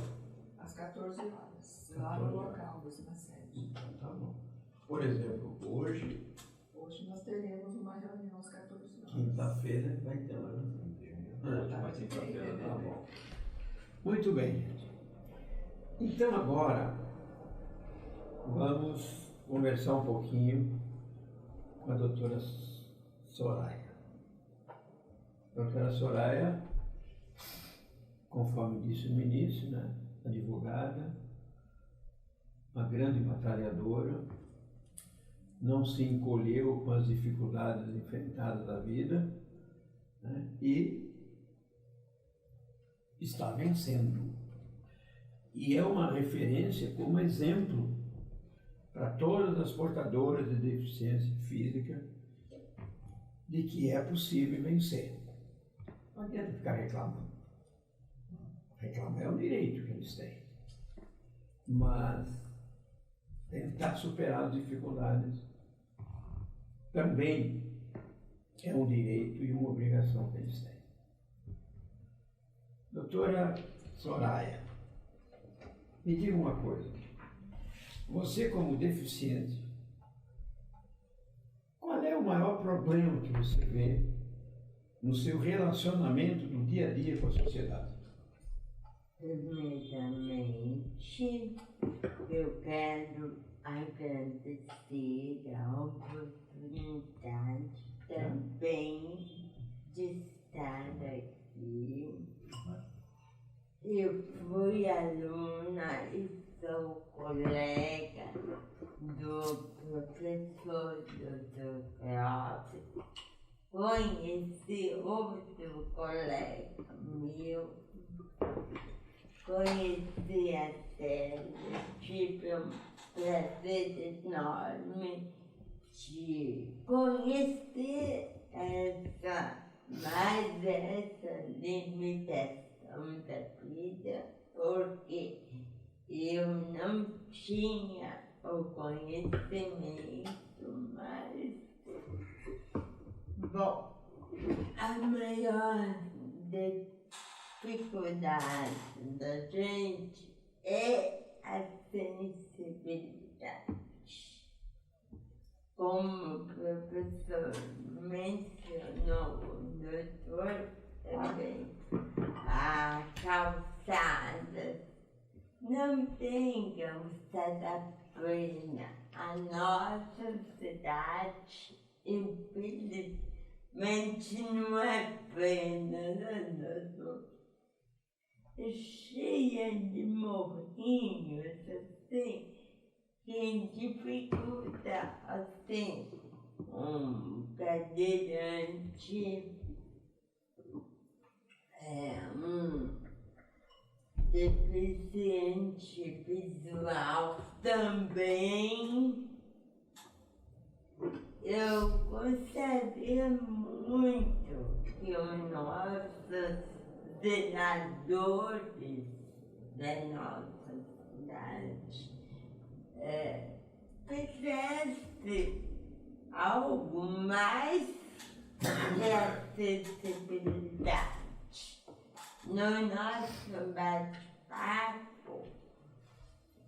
[SPEAKER 3] Às 14 horas, lá no local, na sede.
[SPEAKER 1] Então, tá bom. Por exemplo, hoje,
[SPEAKER 3] Nós teremos uma reunião às 14 horas.
[SPEAKER 1] quinta-feira, vai ter uma reunião.
[SPEAKER 2] Última quinta-feira,
[SPEAKER 1] Tá bom. Muito bem, gente. Então agora vamos conversar um pouquinho com a doutora Soraya. A doutora Soraya, conforme disse no início, né, advogada, uma grande batalhadora, não se encolheu com as dificuldades enfrentadas da vida, né, e está vencendo. E é uma referência como exemplo para todas as portadoras de deficiência física de que é possível vencer. Não adianta ficar reclamando. Reclamar é um direito que eles têm. Mas tentar superar as dificuldades também é um direito e uma obrigação que eles têm. Doutora Soraya, me diga uma coisa. Você, como deficiente, qual é o maior problema que você vê no seu relacionamento do dia a dia com a sociedade?
[SPEAKER 4] Primeiramente, eu quero agradecer a oportunidade também de estar aqui. Eu fui aluna e sou colega do professor Dr. Cláudio. Conheci outro colega meu, conheci a Célia, tive um prazer enorme de conhecer essa limitação da vida, porque eu não tinha o conhecimento, mas, bom, a maior dificuldade da gente é a sensibilidade. Como o professor mencionou, o doutor também, a calçada não tem calçada plena. A nossa cidade, infelizmente, não é plena, né, doutor? É cheia de morrinhos, assim, que dificulta, assim, um cadeirante, um deficiente visual também. Eu gostaria muito que os nossos senadores da nossa cidade fizesse algo mais de acessibilidade. No nosso bate-papo,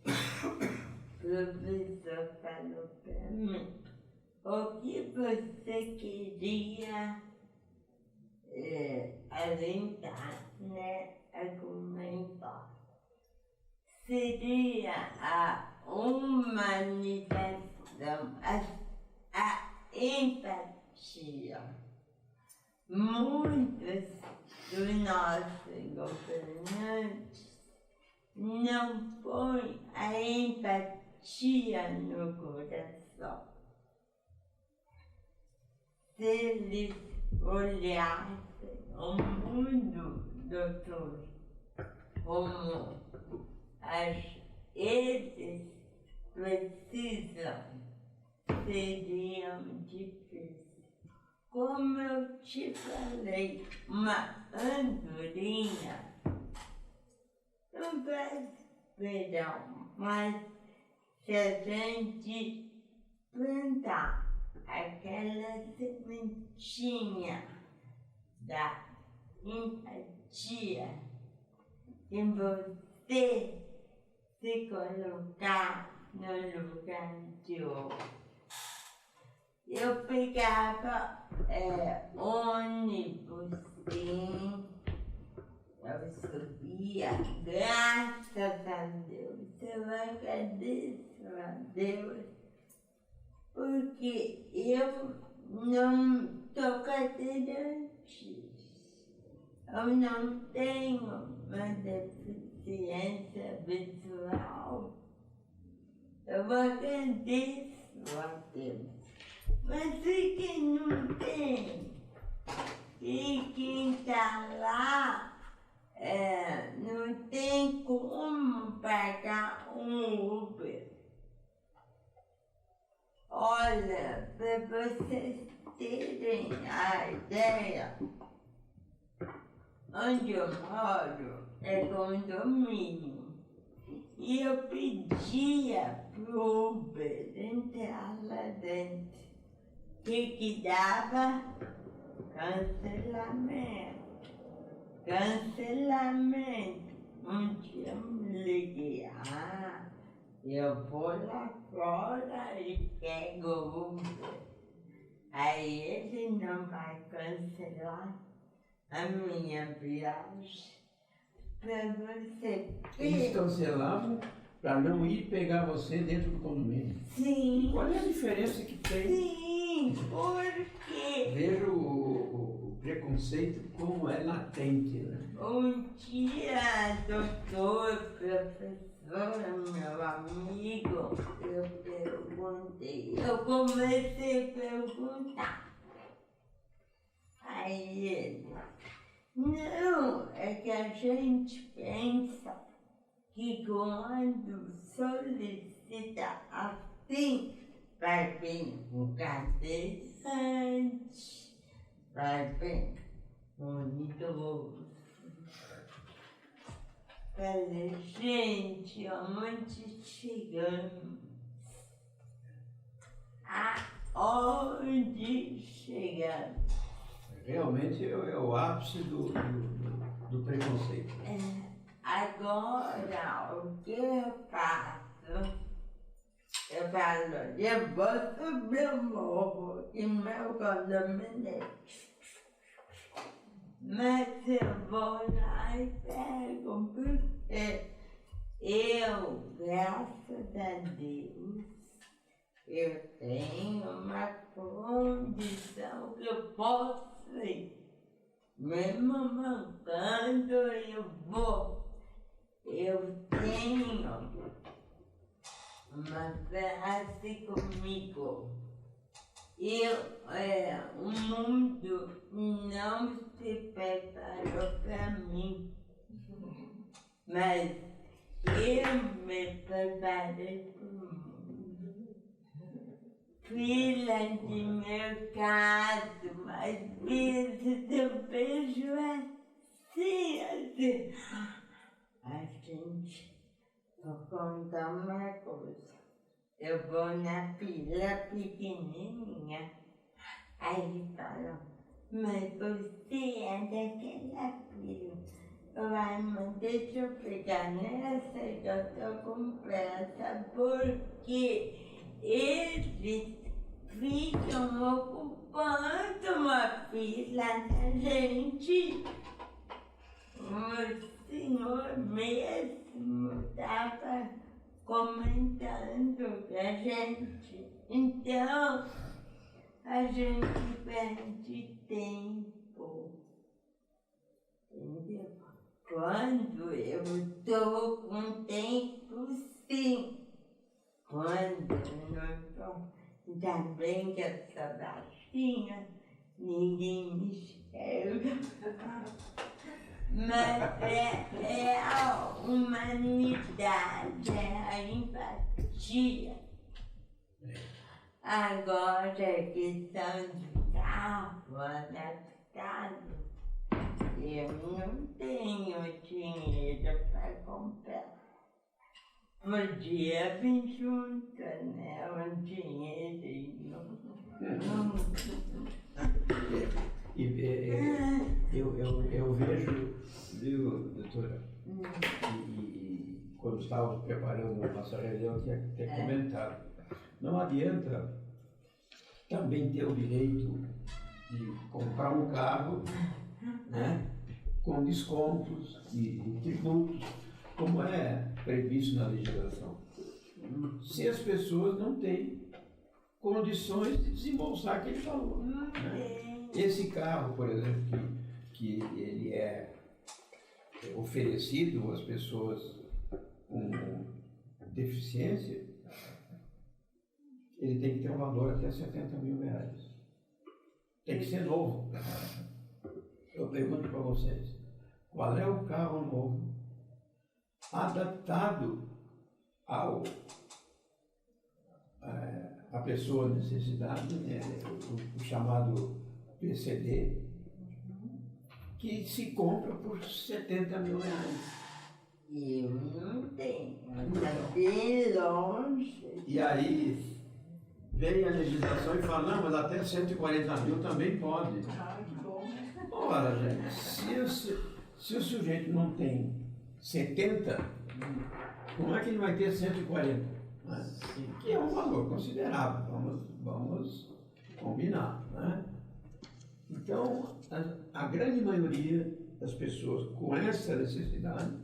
[SPEAKER 4] o professor falou para mim o que você queria alentar, né, argumentar. Seria a humanização, a empatia. Muitos dos nossos governantes não põem a empatia no coração. Se eles olhassem o mundo, doutor, como eles precisam, seriam difíceis. Como eu te falei, uma andorinha não faz verão, mas se a gente plantar aquela sementinha da empatia em você se colocar no lugar de outro. Eu pegava ônibus, sim, eu subia, graças a Deus, eu agradeço a Deus, porque eu não sou cadeirante, eu não tenho uma deficiência visual, eu agradeço a Deus. Mas e quem não tem? E quem está lá não tem como pagar um Uber. Olha, para vocês terem a ideia, onde eu moro é condomínio. E eu pedia pro Uber entrar lá dentro. O que dava? Cancelamento. Um dia eu me liguei, eu vou lá fora e pego o Uber. Aí ele não vai cancelar a minha viagem. Para você ver.
[SPEAKER 1] Eles cancelavam para não ir pegar você dentro do condomínio.
[SPEAKER 4] Sim.
[SPEAKER 1] Qual é a diferença que tem?
[SPEAKER 4] Sim, porque
[SPEAKER 1] Veja o preconceito como é latente, né?
[SPEAKER 4] um dia, doutor, professor, meu amigo, eu comecei a perguntar. Aí ele, não, é que a gente pensa que quando solicita assim, vai vir um cadeirante, vai vir um idoso. Falei, gente, onde chegamos? aonde chegamos.
[SPEAKER 1] Realmente é o ápice do preconceito.
[SPEAKER 4] Agora, o que eu faço? Eu falo, eu vou subir o morro e meu condomínio. Mas eu vou lá e pego, porque eu, graças a Deus, eu tenho uma condição que eu posso ir. Mesmo mancando, eu vou. Eu tenho uma frase comigo. O mundo não se preparou para mim, mas eu me preparei para o mundo. Filha de mercado, às vezes eu vejo assim. A gente, vou contar uma coisa. Eu vou na fila pequenininha, aí falam, mas você é daquela fila. Vai, mas deixa eu pegar nessa que eu tô com pressa, porque eles ficam ocupando uma fila da gente. O senhor mesmo estava comentando com a gente. Então, a gente perde tempo. Entendeu? Quando eu estou com tempo, sim. Quando eu não estou, ainda bem que eu sou baixinha, ninguém me enxerga. Mas é a humanidade, é a empatia. Agora, questão de carro, adaptado, eu não tenho dinheiro para comprar. Podia vir junto, né? Um dinheirinho.
[SPEAKER 1] Eu vejo, viu, doutora, e quando estávamos preparando a nossa reunião, tinha comentado. Não adianta também ter o direito de comprar um carro, né, com descontos e tributos, como é previsto na legislação, se as pessoas não têm condições de desembolsar aquele valor. Né? Esse carro, por exemplo, que ele é oferecido às pessoas com deficiência, ele tem que ter um valor até 70 mil reais. Tem que ser novo. Eu pergunto para vocês, qual é o carro novo adaptado a pessoa necessidade, né, o chamado PCD, que se compra por 70 mil reais.
[SPEAKER 4] Eu não tenho, está bem longe.
[SPEAKER 1] E aí vem a legislação e fala, não, mas até 140 mil também pode.
[SPEAKER 3] Que bom.
[SPEAKER 1] Ora, gente, se o sujeito não tem 70, como é que ele vai ter 140? Né? Que é um valor considerável, vamos combinar. Né? Então, a grande maioria das pessoas com essa necessidade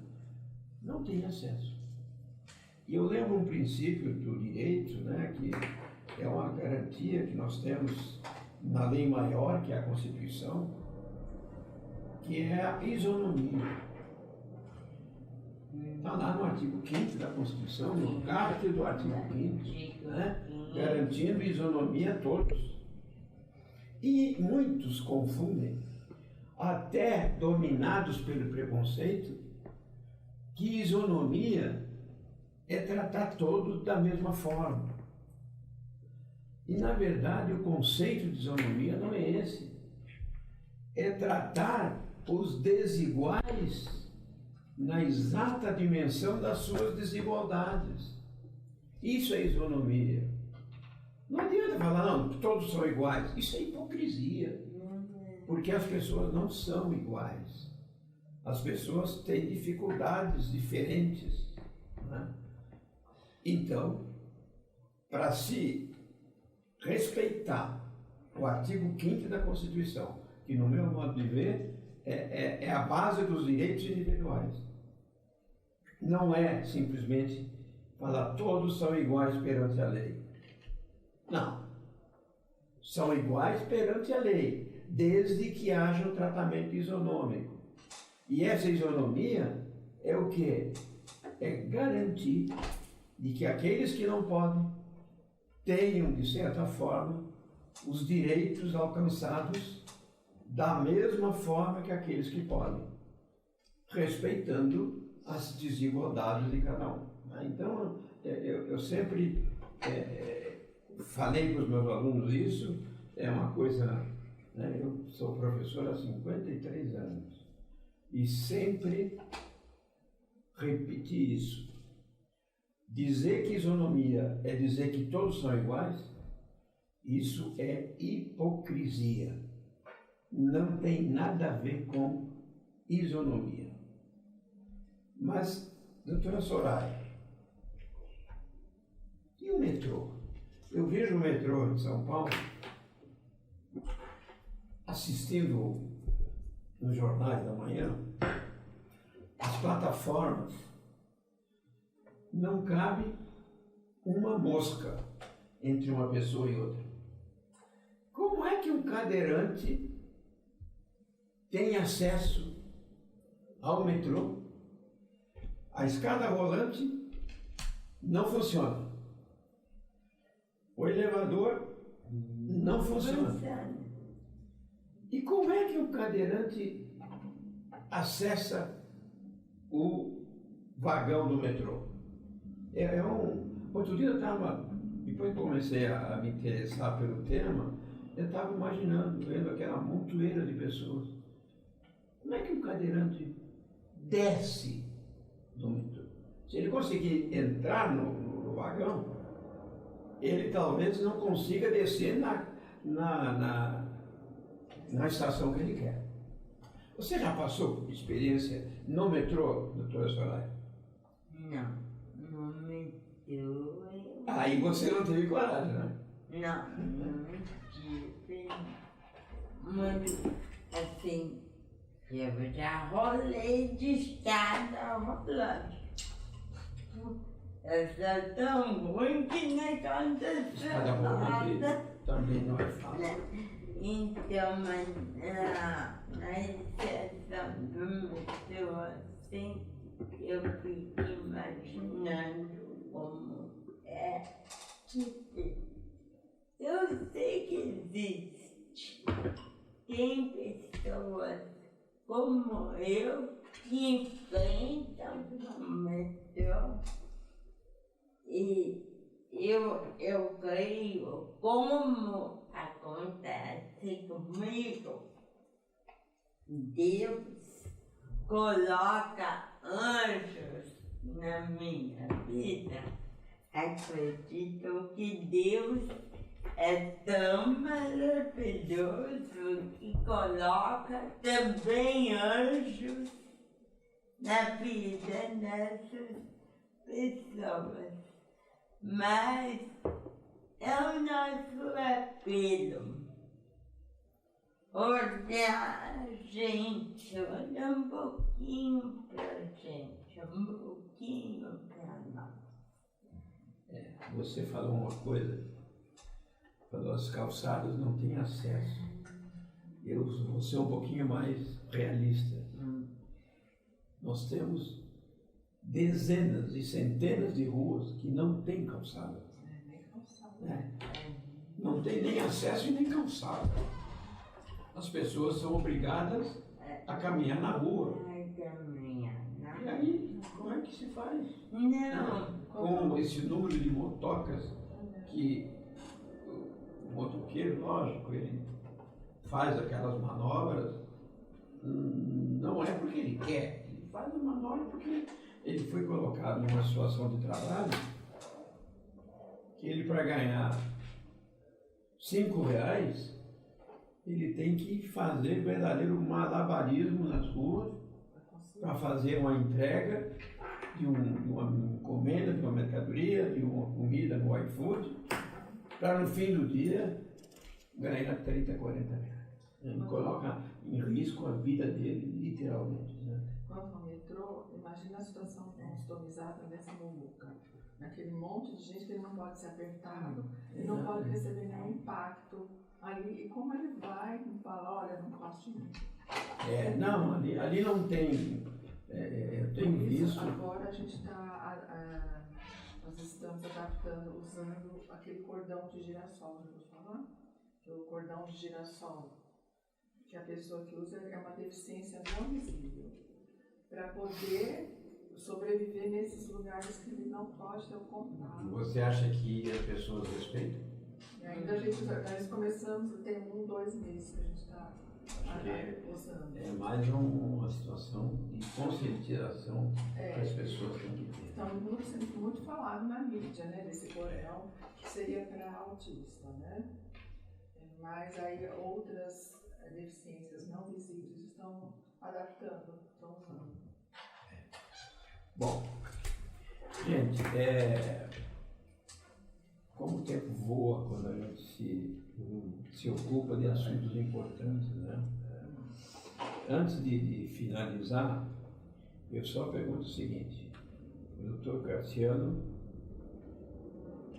[SPEAKER 1] não tem acesso. E eu lembro um princípio do direito, né, que é uma garantia que nós temos na lei maior, que é a Constituição, que é a isonomia. Está lá no artigo 5º da Constituição, no caput do artigo 5º, né, garantindo isonomia a todos. E muitos confundem, até dominados pelo preconceito, que isonomia é tratar todos da mesma forma. E, na verdade, o conceito de isonomia não é esse. É tratar os desiguais na exata dimensão das suas desigualdades. Isso é isonomia. Não adianta falar, não, que todos são iguais. Isso é hipocrisia. Porque as pessoas não são iguais. As pessoas têm dificuldades diferentes. Né? Então, para se respeitar o artigo 5º da Constituição, que no meu modo de ver é a base dos direitos individuais. Não é simplesmente falar todos são iguais perante a lei. Não. São iguais perante a lei, desde que haja um tratamento isonômico. E essa isonomia é o quê? É garantir de que aqueles que não podem tenham, de certa forma, os direitos alcançados da mesma forma que aqueles que podem, respeitando as desigualdades de cada um. Então, eu sempre falei para os meus alunos isso, é uma coisa, né, eu sou professor há 53 anos, e sempre repeti isso. Dizer que isonomia é dizer que todos são iguais, isso é hipocrisia. Não tem nada a ver com isonomia. Mas, doutora Soraya, e o metrô? Eu vejo o metrô em São Paulo, assistindo nos jornais da manhã, as plataformas, não cabe uma mosca entre uma pessoa e outra. Como é que um cadeirante tem acesso ao metrô? A escada rolante não funciona. O elevador não funciona. E como é que um cadeirante acessa o vagão do metrô? Outro dia eu estava, depois que comecei a me interessar pelo tema, eu estava imaginando, vendo aquela montoeira de pessoas. Como é que um cadeirante desce do metrô? Se ele conseguir entrar no vagão, ele talvez não consiga descer na estação que ele quer. Você já passou por experiência no metrô, doutora Soraya?
[SPEAKER 4] Não, no metrô.
[SPEAKER 1] Aí você não teve coragem, né?
[SPEAKER 4] Não tive. Muito assim, eu já rolei de escada rolante. Eu sou tão ruim que não aconteceu
[SPEAKER 1] Escada rolante
[SPEAKER 4] nada.
[SPEAKER 1] também não é fácil.
[SPEAKER 4] Então, mas na estação do metrô, assim, eu fico imaginando como é. Eu sei que existe. Tem pessoas como eu que enfrentam o metrô e eu creio como acontece comigo. Deus coloca anjos na minha vida. Acredito que Deus é tão maravilhoso que coloca também anjos na vida dessas pessoas. Mas é o nosso apelo. Olha, gente, olha um pouquinho pra gente, um pouquinho pra nós.
[SPEAKER 1] Você falou uma coisa, falou as calçadas não têm acesso. Eu vou ser um pouquinho mais realista. Nós temos dezenas e centenas de ruas que não têm calçada. Não tem nem acesso e nem calçada. As pessoas são obrigadas a caminhar na rua. E aí, como é que se faz?
[SPEAKER 4] Não.
[SPEAKER 1] Com esse número de motocas que o motoqueiro, lógico, ele faz aquelas manobras, não é porque ele quer, ele faz a manobra porque ele foi colocado numa situação de trabalho que ele, para ganhar R$5, ele tem que fazer verdadeiro malabarismo nas ruas para fazer uma entrega de uma encomenda, de uma mercadoria, de uma comida no iFood, para no fim do dia ganhar 30, 40 reais. Ele coloca em risco a vida dele, literalmente. Né?
[SPEAKER 3] Quanto ao metrô, imagina a situação customizada nessa muvuca. Naquele monte de gente que ele não pode ser apertado, ele não pode receber nenhum impacto ali. E como ele vai e fala, olha, não gosto de mim.
[SPEAKER 1] Não, ali não tem. Eu tenho visto.
[SPEAKER 3] Agora a gente está. Nós estamos adaptando, usando aquele cordão de girassol, já vou falar? Que o cordão de girassol, que a pessoa que usa é uma deficiência não visível, para poder sobreviver nesses lugares que ele não pode ter o contato.
[SPEAKER 1] Você acha que as pessoas respeitam?
[SPEAKER 3] E ainda nós começamos, tem 1, 2 meses que a gente está usando.
[SPEAKER 1] É mais uma situação de conscientização que as pessoas têm que ter.
[SPEAKER 3] Então, sendo muito falado na mídia, né, desse cordão, que seria para autista, né? Mas aí outras deficiências não visíveis estão adaptando, estão usando.
[SPEAKER 1] Bom, gente, como o tempo voa quando a gente se ocupa de assuntos importantes, né? Antes de finalizar, eu só pergunto o seguinte, o Dr. Cassiano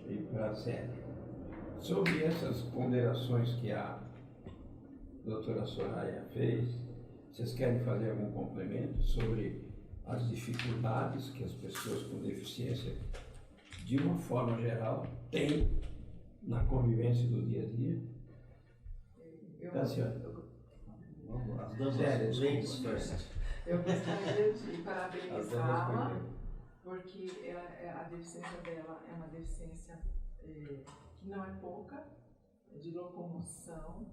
[SPEAKER 1] e para a Célia, sobre essas ponderações que a doutora Soraya fez, vocês querem fazer algum complemento sobre as dificuldades que as pessoas com deficiência, de uma forma geral, têm na convivência do dia a dia? Cassiano.
[SPEAKER 2] As damas ladies first.
[SPEAKER 3] Eu gostaria de parabenizá-la, porque a deficiência dela é uma deficiência que não é pouca, de locomoção,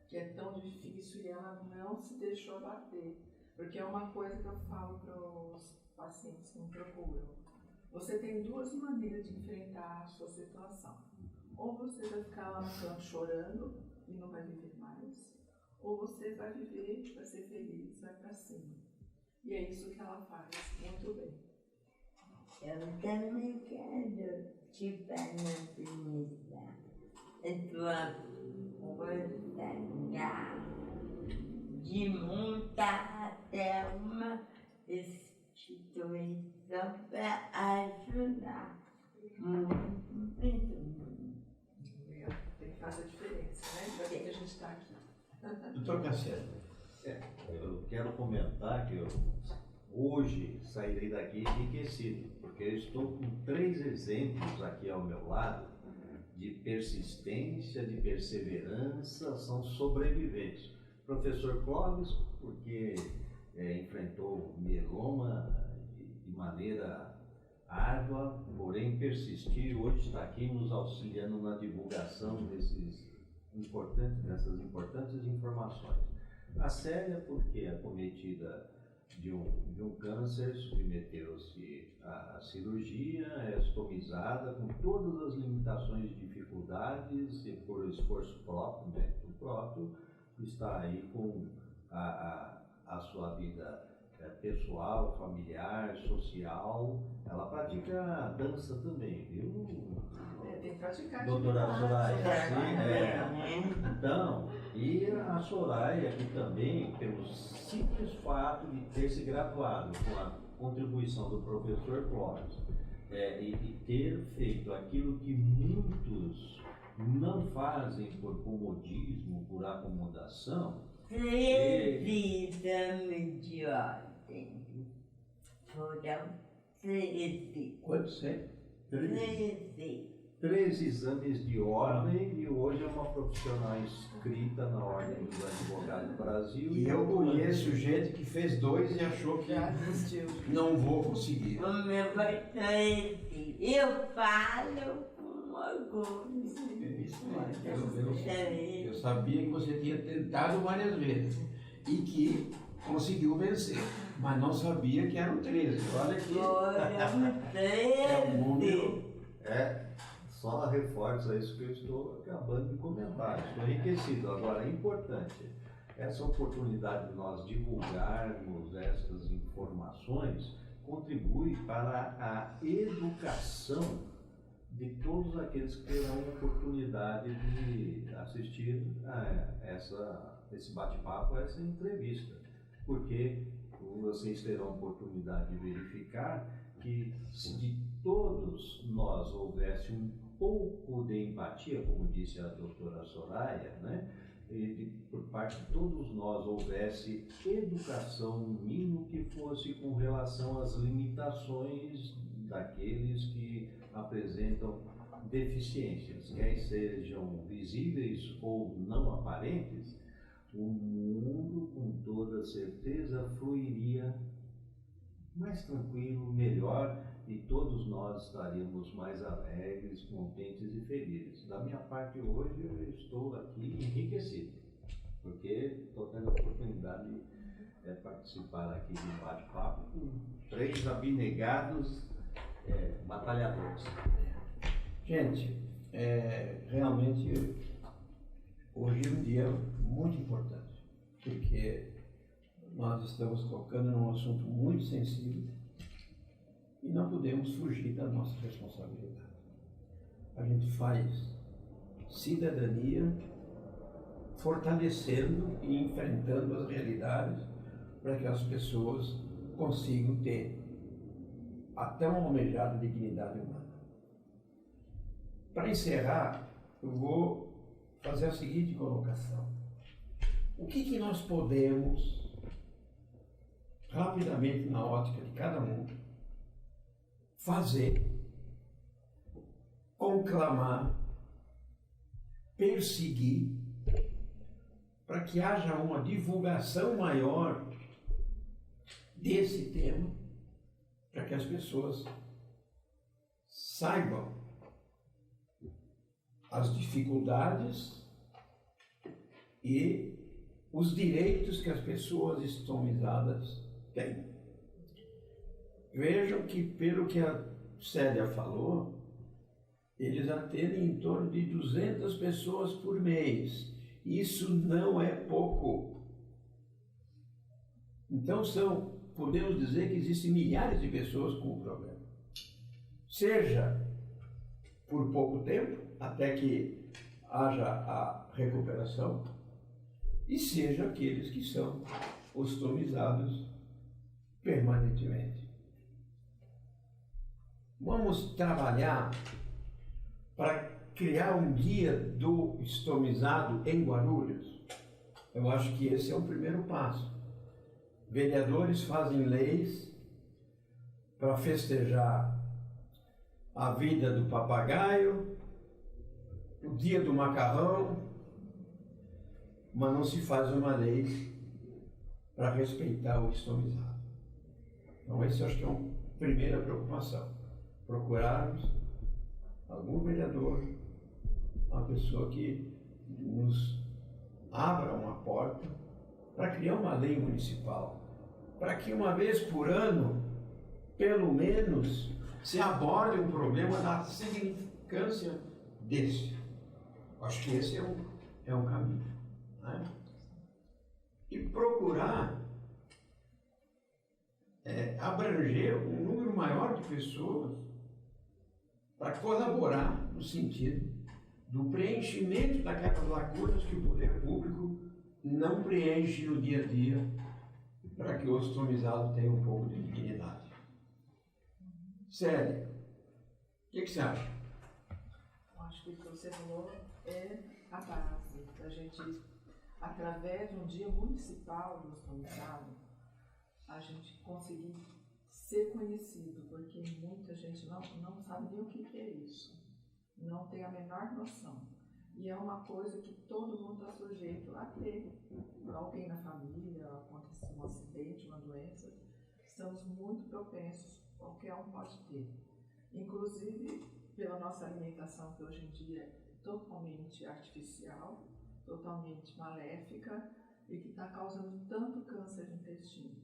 [SPEAKER 3] que é tão difícil e ela não se deixou abater. Porque é uma coisa que eu falo para os pacientes que me procuram. Você tem 2 maneiras de enfrentar a sua situação. Ou você vai ficar lá no canto chorando e não vai viver mais, ou você vai viver, vai ser feliz, vai para cima. E é isso que ela faz muito bem.
[SPEAKER 4] Eu também quero te parabenizar. A tua força de montar até uma instituição para ajudar. Muito bem.
[SPEAKER 3] Tem que fazer a diferença, né? Para que a gente está aqui.
[SPEAKER 1] Doutor Cassiano.
[SPEAKER 2] Eu quero comentar que eu hoje sairei daqui enriquecido, porque eu estou com 3 exemplos aqui ao meu lado de persistência, de perseverança, são sobreviventes. Professor Clóvis, porque enfrentou mieloma de maneira árdua, porém persistiu, hoje está aqui nos auxiliando na divulgação dessas importantes informações. A Célia, porque é acometida de um câncer, submeteu-se à cirurgia, é estomizada com todas as limitações e dificuldades e por esforço próprio, mérito próprio, está aí com a sua vida pessoal, familiar, social. Ela pratica dança também, viu?
[SPEAKER 3] Tem que praticar.
[SPEAKER 2] Doutora Soraya. Então, e a Soraya aqui também, pelo simples fato de ter se graduado com a contribuição do professor Clóvis e ter feito aquilo que muitos não fazem por comodismo, por acomodação.
[SPEAKER 4] 13 exames de ordem. Foram 13.
[SPEAKER 1] Quantos é?
[SPEAKER 2] 13 exames de ordem e hoje é uma profissional inscrita na Ordem dos Advogados do Brasil.
[SPEAKER 1] E eu conheço gente que fez 2 e achou que não vou conseguir.
[SPEAKER 4] O meu vai 13. Eu falo com alguns.
[SPEAKER 1] Eu sabia que você tinha tentado várias vezes e que conseguiu vencer, mas não sabia que eram 13. Olha aqui.
[SPEAKER 4] Foram 13.
[SPEAKER 1] É um número.
[SPEAKER 2] só reforça isso que eu estou acabando de comentar. Estou enriquecido. Agora, é importante essa oportunidade de nós divulgarmos essas informações contribui para a educação de todos aqueles que terão a oportunidade de assistir a esse bate-papo, a essa entrevista, porque vocês terão a oportunidade de verificar que se de todos nós houvesse um pouco de empatia, como disse a doutora Soraya, né? Por parte de todos nós houvesse educação, no mínimo que fosse com relação às limitações daqueles que apresentam deficiências, quer sejam visíveis ou não aparentes, o mundo, com toda certeza, fluiria mais tranquilo, melhor, e todos nós estaríamos mais alegres, contentes e felizes. Da minha parte, hoje, eu estou aqui enriquecido, porque estou tendo a oportunidade de participar aqui de um bate-papo com 3 abnegados batalhadores.
[SPEAKER 1] Gente, realmente hoje é um dia muito importante, porque nós estamos tocando num assunto muito sensível e não podemos fugir da nossa responsabilidade. A gente faz cidadania fortalecendo e enfrentando as realidades para que as pessoas consigam ter a tão almejada dignidade humana. Para encerrar, eu vou fazer a seguinte colocação. O que nós podemos, rapidamente, na ótica de cada um, fazer, conclamar, perseguir, para que haja uma divulgação maior desse tema, para que as pessoas saibam as dificuldades e os direitos que as pessoas estomizadas têm. Vejam que, pelo que a Célia falou, eles atendem em torno de 200 pessoas por mês. Isso não é pouco. Então podemos dizer que existem milhares de pessoas com o problema. Seja por pouco tempo, até que haja a recuperação, e seja aqueles que são ostomizados permanentemente. Vamos trabalhar para criar um guia do estomizado em Guarulhos. Eu acho que esse é o primeiro passo. Vereadores fazem leis para festejar a vida do papagaio, o dia do macarrão, mas não se faz uma lei para respeitar o estomizado. Então, esse acho que é uma primeira preocupação. Procurarmos algum vereador, uma pessoa que nos abra uma porta para criar uma lei municipal, para que uma vez por ano, pelo menos, se aborde um problema da significância desse. Acho que esse é um caminho. Né? E procurar abranger um número maior de pessoas para colaborar no sentido do preenchimento daquelas lacunas que o poder público não preenche no dia a dia para que o ostomizado tenha um pouco de dignidade. Célia, o que você acha?
[SPEAKER 3] Eu acho que o que você falou é a base da gente, através de um dia municipal do ostomizado, a gente conseguir ser conhecido, porque muita gente não sabe nem o que é isso, não tem a menor noção. E é uma coisa que todo mundo está sujeito a ter. Alguém na família, aconteceu um acidente, uma doença, estamos muito propensos, qualquer um pode ter. Inclusive, pela nossa alimentação, que hoje em dia é totalmente artificial, totalmente maléfica, e que está causando tanto câncer de intestino.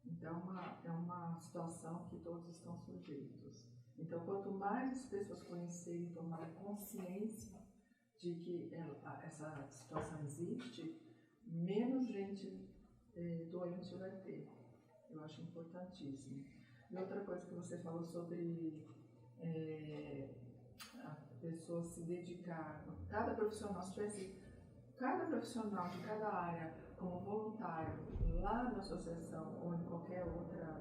[SPEAKER 3] Então, é uma situação que todos estão sujeitos. Então, quanto mais as pessoas conhecerem, tomarem consciência de que essa situação existe, menos gente doente vai ter. Eu acho importantíssimo. E outra coisa que você falou sobre a pessoa se dedicar, cada profissional, se tivesse cada profissional de cada área como voluntário lá na associação ou em qualquer outra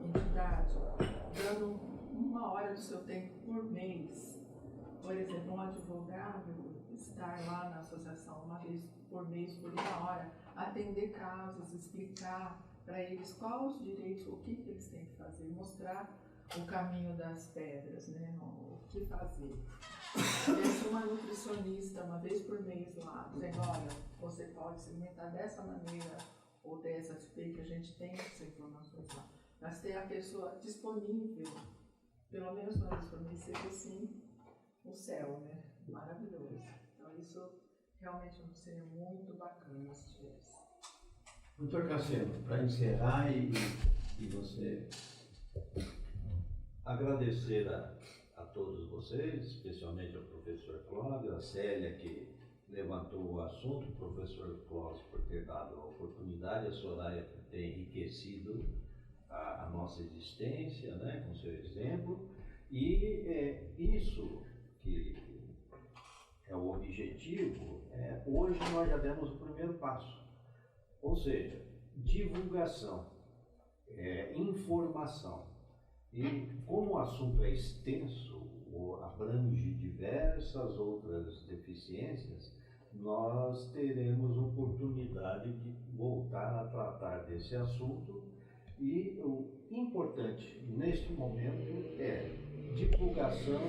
[SPEAKER 3] entidade, dando 1 hora do seu tempo por mês, por exemplo, um advogado estar lá na associação 1 vez por mês, por 1 hora, atender casos, explicar para eles quais os direitos, o que eles têm que fazer, mostrar o caminho das pedras, né? O que fazer. Deixa uma nutricionista 1 vez por mês lá, dizendo, olha, você pode se alimentar dessa maneira ou dessa, que a gente tem essas informações lá. Mas ter a pessoa disponível, pelo menos 1 vez por mês, seja assim o céu, né? Maravilhoso. Então isso realmente seria muito bacana se tivesse.
[SPEAKER 1] Doutor Cassiano, para encerrar e você...
[SPEAKER 2] Agradecer a todos vocês, especialmente ao professor Cláudio, a Célia que levantou o assunto, o professor Cláudio por ter dado a oportunidade, a Soraya por ter enriquecido a nossa existência, né, com seu exemplo, e isso que é o objetivo, hoje nós já demos o primeiro passo, ou seja, divulgação, informação. E como o assunto é extenso, abrange diversas outras deficiências, nós teremos oportunidade de voltar a tratar desse assunto. E o importante neste momento é divulgação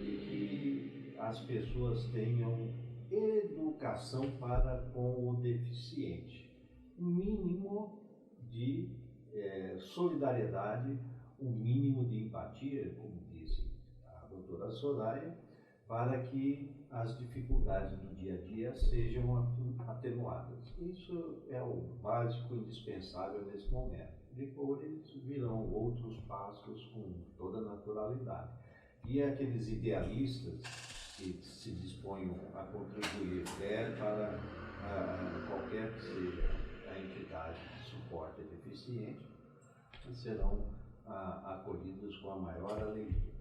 [SPEAKER 2] e que as pessoas tenham educação para com o deficiente. Um mínimo de solidariedade, um mínimo de empatia, como disse a doutora Soraya, para que as dificuldades do dia a dia sejam atenuadas. Isso é o básico indispensável nesse momento. Depois virão outros passos com toda naturalidade. E aqueles idealistas que se disponham a contribuir para qualquer que seja a entidade que suporte a deficiente, serão acolhidos com a maior alegria.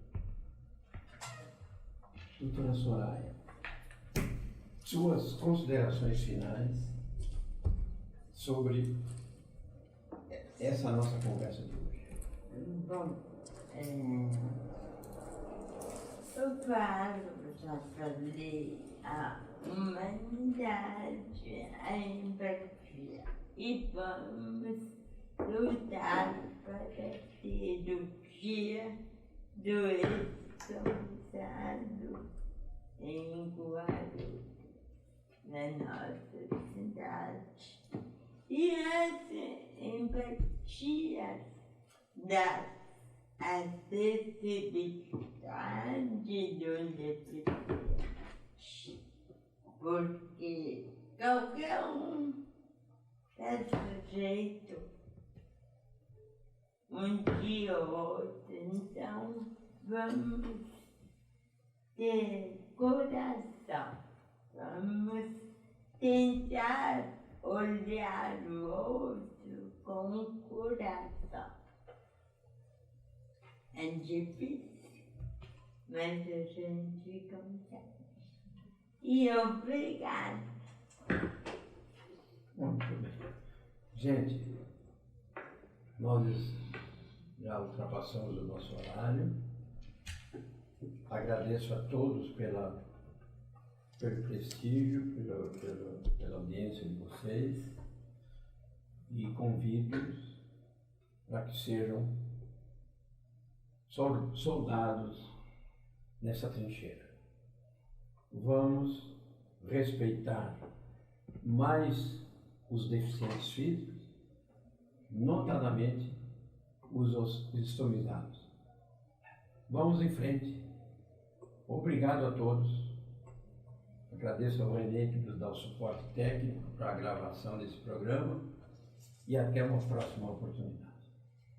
[SPEAKER 1] Doutora Soraya, suas considerações finais sobre essa nossa conversa de hoje.
[SPEAKER 4] Bom, eu falo, já falei, a humanidade, a empatia, e vamos lutar para ter o dia do exorcizado em Guarulhos, na nossa cidade. E as empatias das acessibilidade do deficiente, porque qualquer um é sujeito um dia ou outro, então vamos ter coração, vamos tentar olhar o outro com o coração. É difícil, mas a gente consegue. E obrigada.
[SPEAKER 1] Muito bem. Gente, nós já ultrapassamos o nosso horário. Agradeço a todos pelo prestígio, pela audiência de vocês e convido-os para que sejam soldados nessa trincheira. Vamos respeitar mais os deficientes físicos, notadamente os estomizados. Vamos em frente. Obrigado a todos. Agradeço ao Renê que nos dá o suporte técnico para a gravação desse programa e até uma próxima oportunidade.